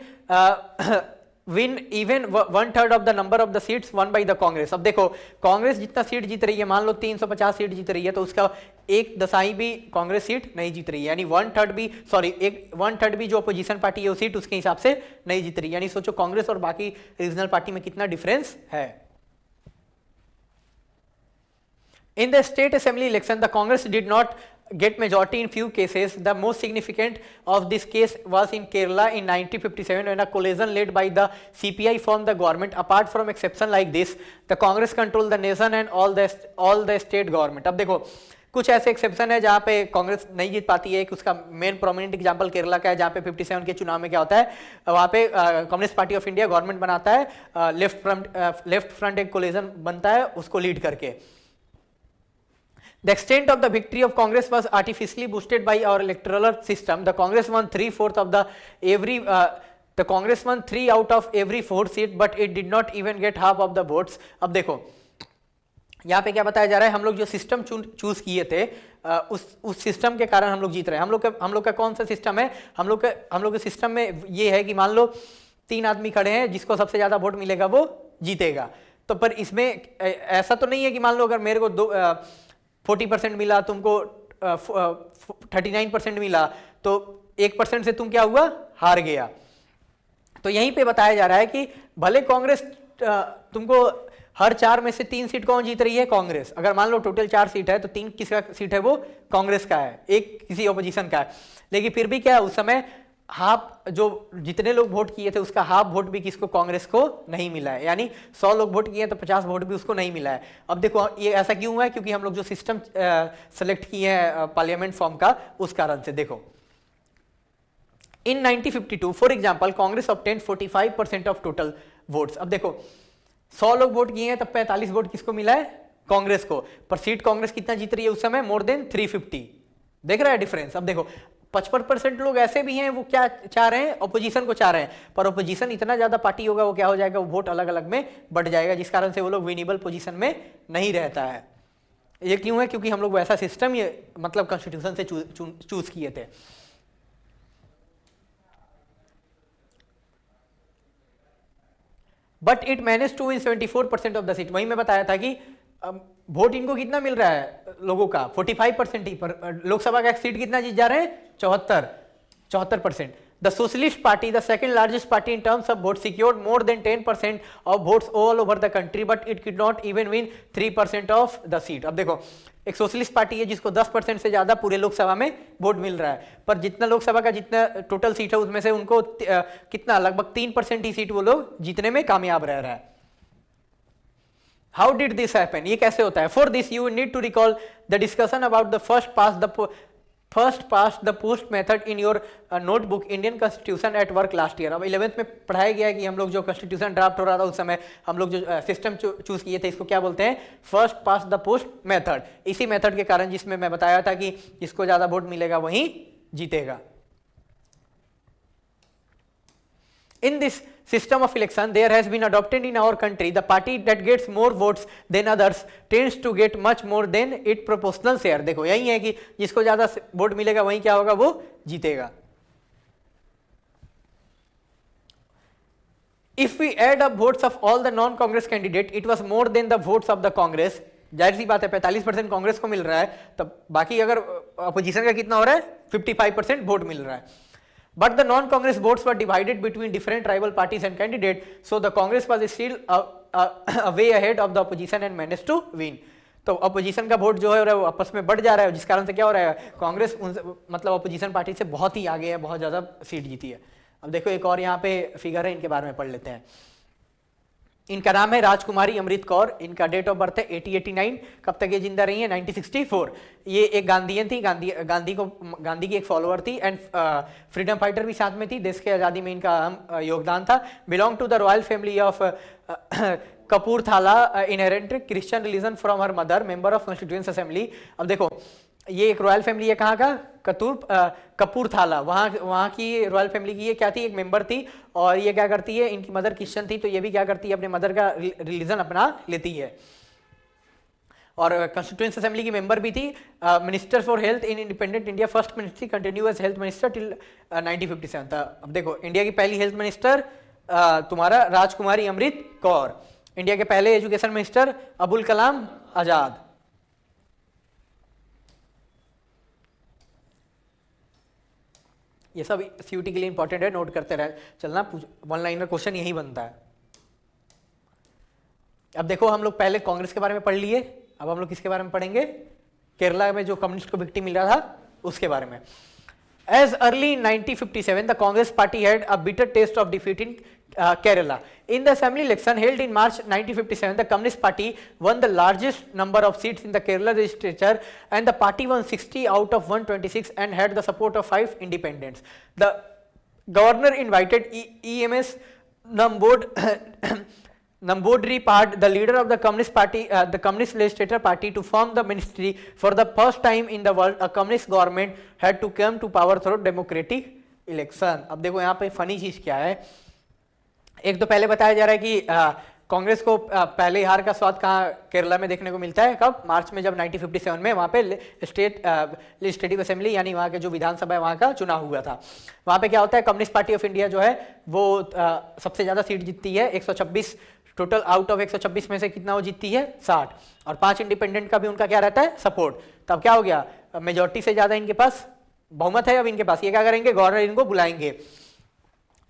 win even 1/3 of the number of the seats won by the Congress. अब देखो कांग्रेस जितना सीट जीत रही है, मान लो 350 सीट जीत रही है, तो उसका 1/10 भी कांग्रेस सीट नहीं जीत रही है, यानी 1/3 भी, सॉरी 1/3 भी जो अपोजिशन पार्टी है वो सीट उसके हिसाब से नहीं जीत रही। यानी सोचो कांग्रेस और बाकी रीजनल पार्टी में कितना डिफरेंस है। In the state assembly election, the Congress did not get majority in few cases. The most significant of this case was in Kerala in 1957 when a coalition led by the CPI formed the government. Apart from exception like this, the Congress controlled the nation and all the state government. अब देखो कुछ ऐसे exception है जहाँ पे कांग्रेस नहीं जीत पाती है। उसका मेन प्रोमिनेंट एग्जांपल केरला का है, जहाँ पे 57 के चुनाव में क्या होता है, वहाँ पे communist party of India government बनाता है, लेफ्ट फ्रंट एक कोलिजन बनता है उसको लीड करके। The extent of the victory of Congress was artificially boosted by our electoral system. The Congress won 3/4 of the Congress won 3 out of every 4 seat, but it did not even get half of the votes. अब देखो यहाँ पे क्या बताया जा रहा है, हम लोग जो सिस्टम चूज किए थे उस सिस्टम के कारण हम लोग जीत रहे हैं। हम लोग का कौन सा सिस्टम है, हम लोग के सिस्टम में ये है कि मान लो 3 आदमी खड़े हैं, जिसको सबसे ज्यादा वोट मिलेगा वो जीतेगा। तो पर इसमें ऐसा तो नहीं है कि मान लो अगर मेरे को 40% मिला, तुमको 39% मिला, तो 1% से तुम क्या हुआ, हार गया। तो यहीं पे बताया जा रहा है कि भले कांग्रेस तुमको हर 4 में से 3 सीट कौन जीत रही है, कांग्रेस। अगर मान लो टोटल 4 सीट है तो 3 किसका सीट है, वो कांग्रेस का है, 1 किसी ऑपोजिशन का है। लेकिन फिर भी क्या है, उस समय हाफ जो जितने लोग वोट किए थे उसका हाफ वोट भी किसको, कांग्रेस को नहीं मिला है। यानी 100 लोग वोट किए तो 50 वोट भी उसको नहीं मिला है। अब देखो ये ऐसा क्यों हुआ है, क्योंकि हम लोग जो सिस्टम सेलेक्ट किए हैं पार्लियामेंट फॉर्म का, उस कारण से। देखो इन 1952 for example Congress obtained 45% of total votes. अब देखो 100 लोग वोट किए हैं तब 45 वोट किसको मिला है, कांग्रेस को। पर सीट कांग्रेस कितना जीत रही है उस समय, मोर देन 350। देख रहा है डिफरेंस। अब देखो 55% लोग ऐसे भी हैं वो क्या चाह रहे हैं, ऑपोजिशन को चाह रहे हैं, पर ऑपोजिशन इतना ज्यादा पार्टी होगा वो क्या हो जाएगा, वो वोट अलग अलग में बढ़ जाएगा, जिस कारण से वो लोग विनेबल पोजीशन में नहीं रहता है। ये क्यों है, क्योंकि हम लोग वैसा सिस्टम ये मतलब कॉन्स्टिट्यूशन से चूज किए थे। But it manage to win 74% of the seat. वही मैं बताया था कि वोट इनको कितना मिल रहा है लोगों का, 45% ही, पर लोकसभा का सीट कितना जीत जा रहे हैं, 74%। The socialist party, the second largest party in terms of vote, secured more than 10% of votes all over the country, but it could not even win 3% of the seat. अब देखो, एक सोशलिस्ट पार्टी है जिसको 10% से ज्यादा पूरे लोकसभा में vote मिल रहा है, पर जितना लोकसभा का जितना टोटल सीट है उसमें से उनको कितना, लगभग 3% ही सीट वो लोग जीतने में कामयाब रह रहा है। हाउ डिड दिस हैपन, ये कैसे होता है? For this you need to recall the discussion about the first past the post method in your notebook Indian constitution at work last year. अब 11th में पढ़ाया गया है कि हम लोग जो कॉन्स्टिट्यूशन ड्राफ्ट हो रहा था उस समय हम लोग जो सिस्टम चूज किए थे, इसको क्या बोलते हैं, first past the post method. इसी मेथड के कारण जिसमें मैं बताया था कि जिसको ज्यादा वोट मिलेगा वही जीतेगा। In this system of election, there has been adopted in our country, the party that gets more votes than others tends to get much more than its proportional share। देखो यही है कि जिसको ज्यादा वोट मिलेगा वही क्या होगा, वो जीतेगा। If we add up votes of all the non-Congress candidate, it was more than the votes of the Congress। जाहिर सी बात है 45% कांग्रेस को मिल रहा है, तब बाकी अगर अपोजिशन का कितना हो रहा है, 55% वोट मिल रहा है। But the non-Congress votes were divided between different rival parties and candidates, so the Congress was still way ahead of the opposition and managed to win। तो अपोजिशन का वोट जो है वो आपस में बढ़ जा रहा है, जिस कारण से क्या हो रहा है, कांग्रेस मतलब अपोजिशन पार्टी से बहुत ही आगे है, बहुत ज्यादा सीट जीती है। अब देखो एक और यहाँ पे फिगर है, इनके बारे में पढ़ लेते हैं। इनका नाम है राजकुमारी अमृत कौर, इनका डेट ऑफ बर्थ है 1889। कब तक ये जिंदा रही है, 1964। ये एक गांधीयन थी, गांधी की एक फॉलोअर थी एंड फ्रीडम फाइटर भी साथ में थी, देश के आज़ादी में इनका अहम योगदान था। Belong to the royal family of Kapurthala, inherent Christian religion from her mother, member of constituent assembly. अब देखो ये एक रॉयल फैमिली है, कहाँ का, कपूरथाला, वहाँ की रॉयल फैमिली की ये क्या थी, एक मेंबर थी। और ये क्या करती है, इनकी मदर क्रिश्चियन थी, तो ये भी क्या करती है, अपने मदर का रिलीजन अपना लेती है। और कॉन्स्टिट्यूएंट असेंबली की मेंबर भी थी। Minister for health in independent India, first ministry continue as health minister till 1957। अब देखो इंडिया की पहली हेल्थ मिनिस्टर तुम्हारा राजकुमारी अमृत कौर, इंडिया के पहले एजुकेशन मिनिस्टर अबुल कलाम आजाद। ये सब सीयूटी के लिए इंपॉर्टेंट है, नोट करते रहे चलना, वन लाइनर क्वेश्चन यही बनता है। अब देखो हम लोग पहले कांग्रेस के बारे में पढ़ लिए, अब हम लोग किसके बारे में पढ़ेंगे, केरला में जो कम्युनिस्ट को विक्टिम मिल रहा था उसके बारे में। As early in 1957, the Congress party had a bitter taste of defeat in Kerala. In the assembly election held in March 1957, the Communist Party won the largest number of seats in the Kerala legislature, and the party won 60 out of 126 and had the support of 5 independents. The governor invited EMS Namboodiripad, the leader of the Communist Party, the Communist Legislature Party, to form the ministry. For the first time in the world, a communist government had to come to power through democratic election। अब देखो यहाँ पे funny चीज क्या है, एक तो पहले बताया जा रहा है कि कांग्रेस को पहले हार का स्वाद कहाँ केरला में देखने को मिलता है, कब, मार्च में, जब 1957 में वहाँ पे स्टेट लेजिस्लेटिव असेंबली यानी वहाँ के जो विधानसभा है वहाँ का चुनाव हुआ था। वहाँ पे क्या होता है, कम्युनिस्ट पार्टी ऑफ इंडिया जो है वो सबसे ज़्यादा सीट जीतती है, 126 टोटल, आउट ऑफ 126 में से कितना वो जीतती है, 60, और 5 इंडिपेंडेंट का भी उनका क्या रहता है, सपोर्ट। तब क्या हो गया, मेजोरिटी से ज़्यादा इनके पास बहुमत है अब इनके पास, ये क्या करेंगे, गवर्नर इनको बुलाएंगे।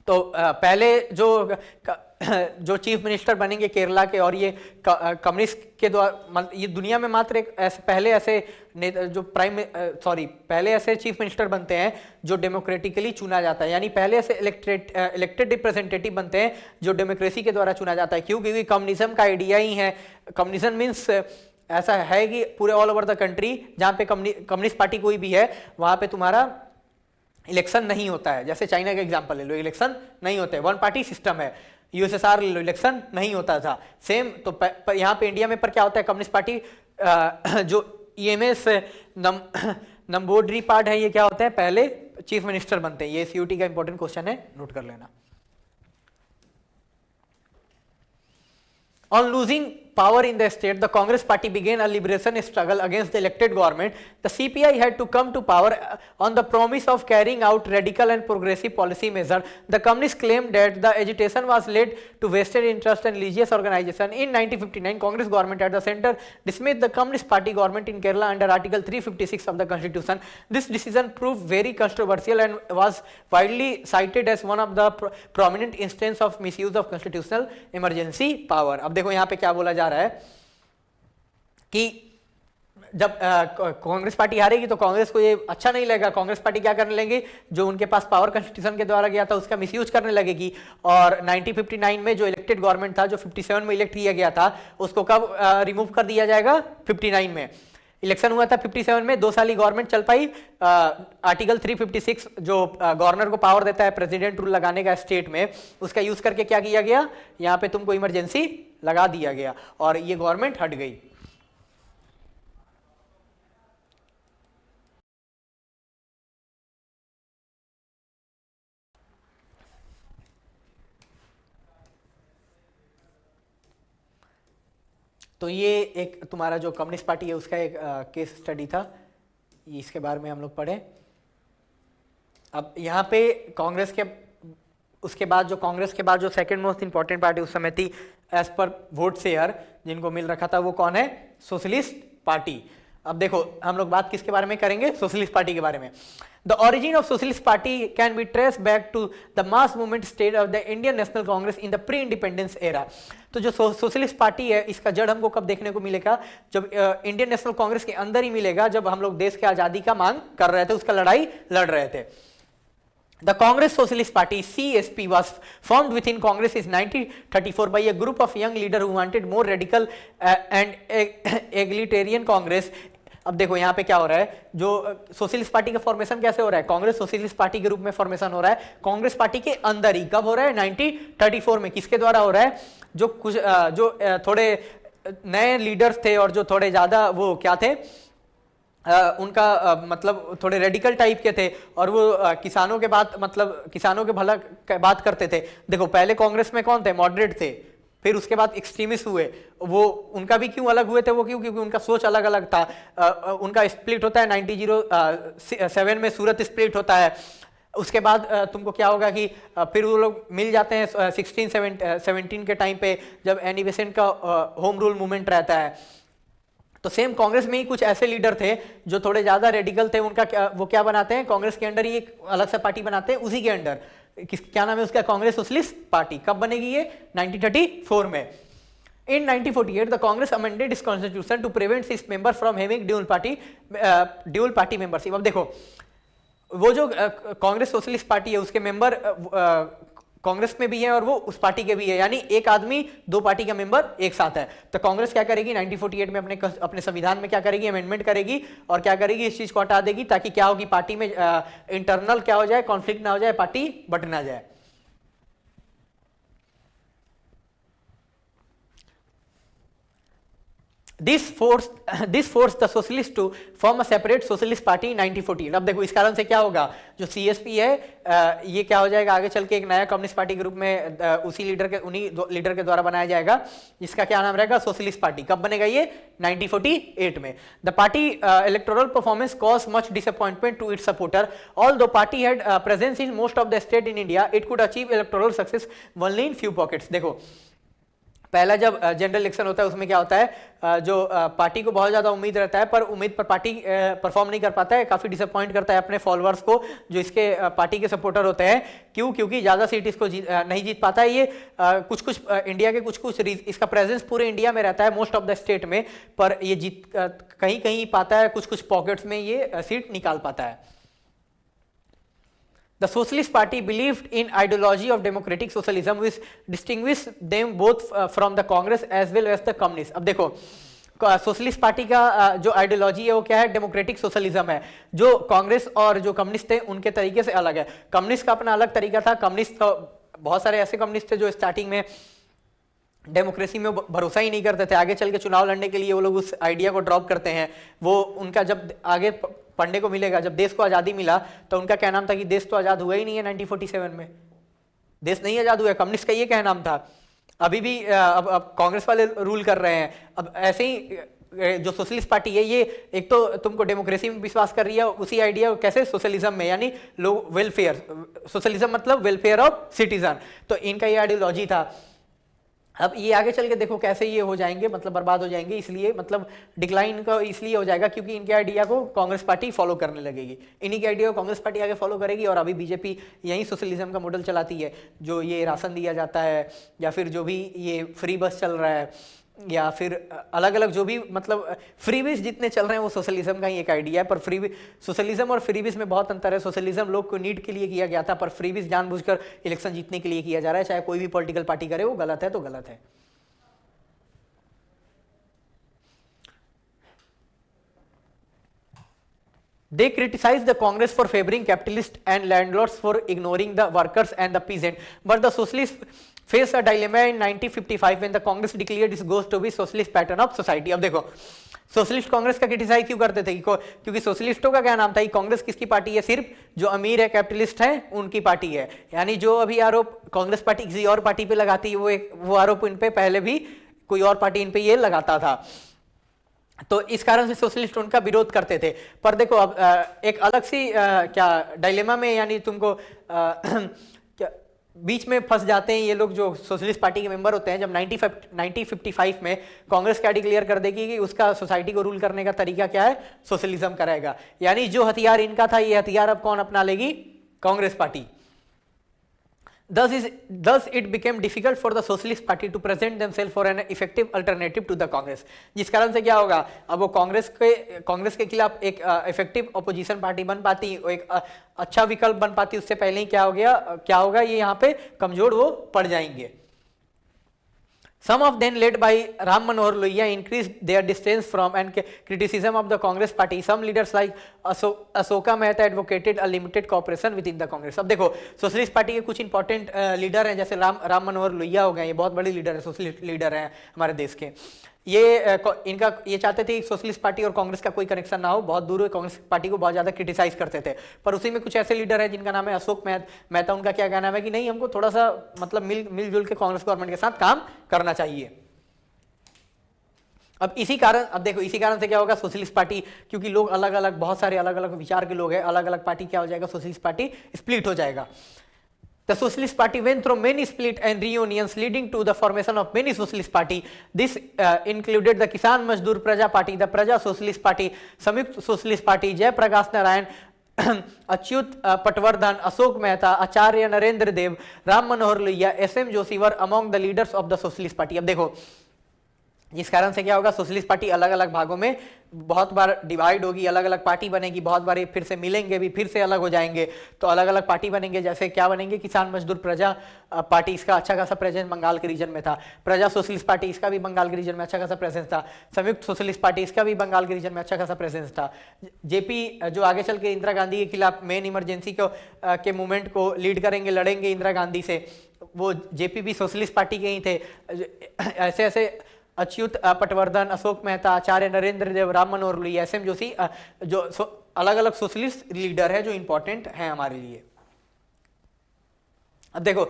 तो पहले जो चीफ मिनिस्टर बनेंगे केरला के, और ये कम्युनिस्ट के द्वारा, ये दुनिया में मात्र एक ऐसे पहले ऐसे जो पहले ऐसे चीफ मिनिस्टर बनते हैं जो डेमोक्रेटिकली चुना जाता है, यानी पहले ऐसे इलेक्टेड रिप्रेजेंटेटिव बनते हैं जो डेमोक्रेसी के द्वारा चुना जाता है। क्यों, क्योंकि कम्युनिज्म का आइडिया ही है, कम्युनिज्म मीन्स ऐसा है कि पूरे ऑल ओवर द कंट्री जहाँ पे कम्युनिस्ट पार्टी कोई भी है वहाँ पे तुम्हारा इलेक्शन नहीं होता है। जैसे चाइना का एग्जांपल ले लो, इलेक्शन नहीं होते, वन पार्टी सिस्टम है। यूएसएसआर ले लो, इलेक्शन नहीं होता था, सेम। तो यहाँ पे इंडिया में पर क्या होता है, कम्युनिस्ट पार्टी जो ईएमएस नंबूदिरिपाद है, ये क्या होता है, पहले चीफ मिनिस्टर बनते हैं। ये सीयूटी का इंपॉर्टेंट क्वेश्चन है, नोट कर लेना। On losing power in the state, the Congress party began a liberation struggle against the elected government. The CPI had to come to power on the promise of carrying out radical and progressive policy measures. The communists claimed that the agitation was led to vested interest and religious organization. In 1959, Congress government at the center dismissed the Communist Party government in Kerala under Article 356 of the Constitution. This decision proved very controversial and was widely cited as one of the prominent instances of misuse of constitutional emergency power. अब देखो यहाँ पे क्या बोला जा रहा है कि जब कांग्रेस पार्टी हारेगी तो कांग्रेस को ये अच्छा नहीं लगेगा। कांग्रेस पार्टी क्या करने लगेगी, जो उनके पास पावर कॉन्स्टिट्यूशन के द्वारा गया था उसका मिसयूज करने लगेगी। और 1959 में जो इलेक्टेड गवर्नमेंट था, जो 57 में इलेक्ट किया गया था, उसको कब रिमूव कर दिया जाएगा, 59 में। इलेक्शन हुआ था 57 में, 2 साल ही गवर्नमेंट चल पाई। आर्टिकल 356 जो गवर्नर को पावर देता है प्रेसिडेंट रूल लगाने का स्टेट में, उसका यूज करके क्या किया गया, यहाँ पे तुमको इमरजेंसी लगा दिया गया और ये गवर्नमेंट हट गई। तो ये एक तुम्हारा जो कम्युनिस्ट पार्टी है उसका एक केस स्टडी था, इसके बारे में हम लोग पढ़े। अब यहाँ पे कांग्रेस के उसके बाद जो सेकंड मोस्ट इंपॉर्टेंट पार्टी उस समय थी एज पर वोट शेयर जिनको मिल रखा था, वो कौन है, सोशलिस्ट पार्टी। अब देखो हम लोग बात किसके बारे में करेंगे, सोशलिस्ट पार्टी के बारे में। The origin of Socialist Party can be traced back to the mass movement state of the Indian National Congress in the pre-independence era. तो जो सोशलिस्ट पार्टी है इसका जड़ हमको कब देखने को मिलेगा, जब इंडियन नेशनल कांग्रेस के अंदर ही मिलेगा, जब हम लोग देश के आजादी का मांग कर रहे थे, उसका लड़ाई लड़ रहे थे। The Congress Socialist Party (CSP) was formed within Congress in 1934 by a group of young leaders who wanted more radical and egalitarian Congress. अब देखो यहाँ पे क्या हो रहा है, जो सोशलिस्ट पार्टी का फॉर्मेशन कैसे हो रहा है, कांग्रेस सोशलिस्ट पार्टी के रूप में फॉर्मेशन हो रहा है कांग्रेस पार्टी के अंदर ही। कब हो रहा है, 1934 में। किसके द्वारा हो रहा है, जो कुछ जो थोड़े नए लीडर्स थे और जो थोड़े ज्यादा वो क्या थे, उनका मतलब थोड़े रेडिकल टाइप के थे और वो किसानों के बात मतलब किसानों के भला बात करते थे। देखो पहले कांग्रेस में कौन थे, मॉडरेट थे, फिर उसके बाद एक्सट्रीमिस्ट हुए। वो उनका भी क्यों अलग हुए थे, वो क्यों, क्योंकि उनका सोच अलग अलग था। उनका स्प्लिट होता है 1907 में, सूरत स्प्लिट होता है। उसके बाद तुमको क्या होगा कि फिर वो लोग मिल जाते हैं 1617 के टाइम पे, जब एनी बेसेंट का होम रूल मूवमेंट रहता है। तो सेम कांग्रेस में ही कुछ ऐसे लीडर थे जो थोड़े ज्यादा रेडिकल थे। उनका वो क्या बनाते हैं, कांग्रेस के अंडर ही एक अलग सा पार्टी बनाते हैं, उसी के अंडर क्या नाम है उसका, कांग्रेस सोशलिस्ट पार्टी। कब बनेगी ये, 1934 में। In 1948, the Congress amended its constitution to prevent its members from having dual party membership. अब देखो वो जो कांग्रेस सोशलिस्ट पार्टी है उसके मेंबर कांग्रेस में भी है और वो उस पार्टी के भी है, यानी एक आदमी 2 पार्टी का मेंबर एक साथ है। तो कांग्रेस क्या करेगी 1948 में अपने संविधान में क्या करेगी, अमेंडमेंट करेगी और क्या करेगी, इस चीज को हटा देगी ताकि क्या होगी, पार्टी में इंटरनल क्या हो जाए, कॉन्फ्लिक्ट ना हो जाए, पार्टी बट ना जाए। This forced the socialists to form a separate socialist party in 1948. अब देखो इस कारण से क्या होगा, जो CSP है ये क्या हो जाएगा आगे चल के एक नया कम्युनिस्ट पार्टी के रूप में उन्हीं लीडर के द्वारा बनाया जाएगा, जिसका क्या नाम रहेगा, सोशलिस्ट पार्टी। कब बनेगा ये, 1948 में। The party electoral performance cause much disappointment to its supporter. Although party had presence in most of the state in India, it could achieve electoral success only in few pockets. देखो पहला जब general election होता है उसमें क्या होता है, जो पार्टी को बहुत ज्यादा उम्मीद रहता है पर उम्मीद पर पार्टी परफॉर्म नहीं कर पाता है, काफी डिसअपॉइंट करता है अपने फॉलोअर्स को जो इसके पार्टी के सपोर्टर होते हैं। क्यों, क्योंकि ज्यादा सीट इसको नहीं जीत पाता है। ये कुछ इंडिया के कुछ इसका प्रेजेंस पूरे इंडिया में रहता है, मोस्ट ऑफ द स्टेट में, पर ये जीत कहीं कहीं पाता है, कुछ पॉकेट्स में ये सीट निकाल पाता है। The Socialist Party believed in ideology of democratic socialism, which distinguished them both from the Congress as well as the Communists. अब देखो सोशलिस्ट पार्टी का जो आइडियोलॉजी है वो क्या है, डेमोक्रेटिक सोशलिज्म है, जो कांग्रेस और जो कम्युनिस्ट थे उनके तरीके से अलग है। कम्युनिस्ट का अपना अलग तरीका था। कम्युनिस्ट बहुत सारे ऐसे कम्युनिस्ट थे जो स्टार्टिंग में डेमोक्रेसी में भरोसा ही नहीं करते थे, आगे चल के चुनाव लड़ने के लिए वो लोग उस आइडिया को ड्रॉप करते हैं। वो उनका जब आगे पढ़ने को मिलेगा। जब देश को आज़ादी मिला तो उनका क्या नाम था कि देश तो आज़ाद हुआ ही नहीं है 1947 में, देश नहीं आज़ाद हुआ है, कम्युनिस्ट का ये क्या नाम था। अभी भी अब कांग्रेस वाले रूल कर रहे हैं। अब ऐसे ही जो सोशलिस्ट पार्टी है ये एक तो तुमको डेमोक्रेसी में विश्वास कर रही है, उसी आइडिया कैसे सोशलिज्म में, यानी लोग वेलफेयर, सोशलिज्म मतलब वेलफेयर ऑफ सिटीजन, तो इनका ये आइडियोलॉजी था। अब ये आगे चल के देखो कैसे ये हो जाएंगे, मतलब बर्बाद हो जाएंगे, इसलिए मतलब डिक्लाइन का इसलिए हो जाएगा क्योंकि इनके आइडिया को कांग्रेस पार्टी फॉलो करने लगेगी, इन्हीं के आइडिया को कांग्रेस पार्टी आगे फॉलो करेगी। और अभी बीजेपी यही सोशलिज्म का मॉडल चलाती है, जो ये राशन दिया जाता है या फिर जो भी ये फ्री बस चल रहा है या फिर अलग अलग जो भी मतलब फ्रीबीज जितने चल रहे हैं वो सोशलिज्म का ही एक आइडिया है। पर फ्री सोशलिज्म और फ्रीबीज में बहुत अंतर है। सोशलिज्म लोग को नीड के लिए किया गया था, पर फ्रीबीज जानबूझकर इलेक्शन जीतने के लिए किया जा रहा है। चाहे कोई भी पॉलिटिकल पार्टी करे, वो गलत है तो गलत है। They criticize the Congress for favoring capitalists and landlords for ignoring the workers and the peasant. But the socialists faced a dilemma in 1955 when the Congress declared its goals to be socialist pattern of society. अब देखो socialist Congress का criticise क्यों करते थे, क्योंकि सोशलिस्टों का क्या नाम था, कांग्रेस किसकी पार्टी है, सिर्फ जो अमीर है कैपिटलिस्ट है उनकी पार्टी है। यानी जो अभी आरोप कांग्रेस पार्टी किसी और पार्टी पे लगाती है वो आरोप इन पे पहले भी कोई और पार्टी इन पे ये लगाता था, तो इस कारण से सोशलिस्ट उनका विरोध करते थे। पर देखो अब एक अलग सी क्या डायलेमा में, यानी तुमको क्या बीच में फंस जाते हैं ये लोग जो सोशलिस्ट पार्टी के मेंबर होते हैं। जब 1955 में कांग्रेस क्या डिक्लेयर कर देगी कि उसका सोसाइटी को रूल करने का तरीका क्या है, सोशलिज्म का रहेगा। यानी जो हथियार इनका था ये हथियार अब कौन अपना लेगी, Congress party. Thus it became difficult for the Socialist Party to present themselves for an effective alternative to the Congress। जिस कारण से क्या होगा, अब वो कांग्रेस के खिलाफ एक इफेक्टिव अपोजिशन पार्टी बन पाती, एक अच्छा विकल्प बन पाती, उससे पहले ही क्या होगा ये यहाँ पे कमजोर वो पड़ जाएंगे। Some of them, led by Ram Manohar Lohia, increased their distance from and criticism of the Congress party. Some leaders like Ashoka Mehta advocated a limited cooperation within the Congress. अब देखो सोशलिस्ट पार्टी के कुछ important leader हैं, जैसे राम मनोहर लोहिया हो गए, ये बहुत बड़े लीडर है, सोशलिस्ट लीडर हैं हमारे देश के। इनका ये चाहते थे कि सोशलिस्ट पार्टी और कांग्रेस का कोई कनेक्शन ना हो, बहुत दूर कांग्रेस पार्टी को बहुत ज्यादा क्रिटिसाइज करते थे। पर उसी में कुछ ऐसे लीडर हैं जिनका नाम है अशोक मेहता। उनका क्या कहना है कि नहीं, हमको थोड़ा सा मतलब मिलजुल के कांग्रेस गवर्नमेंट के साथ काम करना चाहिए। अब इसी कारण से क्या होगा, सोशलिस्ट पार्टी, क्योंकि लोग अलग अलग, बहुत सारे अलग अलग विचार के लोग हैं, अलग अलग पार्टी क्या हो जाएगा, सोशलिस्ट पार्टी स्प्लिट हो जाएगा। The Socialist Party went through many split and reunions, leading to the formation of many socialist party. This included the Kisan Mazdoor Praja Party, the Praja Socialist Party, Samyukt Socialist Party, Jay Prakash Narayan, Achyut Patwardhan, Ashok Mehta, Acharya Narendra Dev, Ram Manohar Lohia, S.M. Joshi were among the leaders of the Socialist Party. अब देखो जिस कारण से क्या होगा, socialist party अलग अलग भागों में बहुत बार डिवाइड होगी, अलग अलग पार्टी बनेगी, बहुत बार फिर से मिलेंगे भी, फिर से अलग हो जाएंगे, तो अलग अलग पार्टी बनेंगे। जैसे क्या बनेंगे, किसान मजदूर प्रजा पार्टी, इसका अच्छा खासा प्रेजेंस बंगाल के रीजन में था। प्रजा सोशलिस्ट पार्टी, इसका भी बंगाल के रीजन में अच्छा खासा प्रेजेंस था। संयुक्त सोशलिस्ट पार्टी, इसका भी बंगाल के रीजन में अच्छा खासा प्रेजेंस था। जेपी जो आगे चल के इंदिरा गांधी के खिलाफ मेन इमरजेंसी के मूवमेंट को लीड करेंगे, लड़ेंगे इंदिरा गांधी से, वो जेपी भी सोशलिस्ट पार्टी के ही थे। ऐसे ऐसे अच्युत पटवर्धन, अशोक मेहता, आचार्य नरेंद्र देव, राम मनोहर लोहिया, एस.एम. जोशी, जो अलग अलग सोशलिस्ट लीडर है जो इंपॉर्टेंट हैं हमारे लिए। अब देखो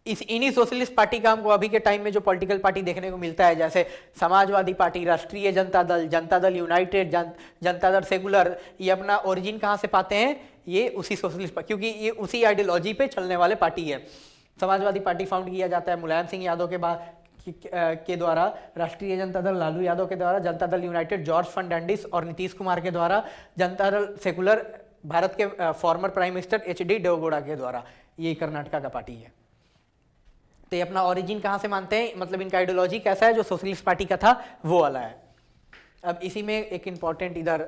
इन्हीं सोशलिस्ट पार्टी का हमको अभी के टाइम में जो पॉलिटिकल पार्टी देखने को मिलता है, जैसे समाजवादी पार्टी, राष्ट्रीय जनता दल, जनता दल यूनाइटेड, जनता दल सेकुलर, ये अपना ओरिजिन कहाँ से पाते हैं, ये उसी सोशलिस्ट, क्योंकि ये उसी आइडियोलॉजी पे चलने वाले पार्टी है। समाजवादी पार्टी फाउंड किया जाता है मुलायम सिंह यादव के द्वारा, राष्ट्रीय जनता दल लालू यादव के द्वारा, जनता दल यूनाइटेड जॉर्ज फर्नांडिस और नीतीश कुमार के द्वारा, जनता दल सेकुलर भारत के former prime minister H D. Deve Gowda के द्वारा। ये कर्नाटका का पार्टी है। तो ये अपना ओरिजिन कहाँ से मानते हैं, मतलब इनका आइडियोलॉजी कैसा है, जो सोशलिस्ट पार्टी का था वो वाला है। अब इसी में एक इंपॉर्टेंट इधर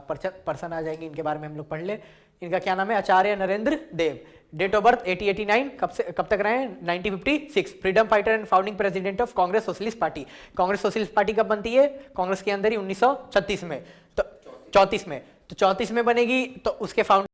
पर्सन आ जाएंगे, इनके बारे में हम लोग पढ़ ले। इनका क्या नाम है, आचार्य नरेंद्र देव। डेट ऑफ बर्थ 1889, कब तक रहे हैं, 1956। Freedom fighter and founding president of Congress socialist party. Congress socialist party कब बनती है, कांग्रेस के अंदर ही 1936 में, तो 34 में, तो 34 में बनेगी, तो उसके फाउंडर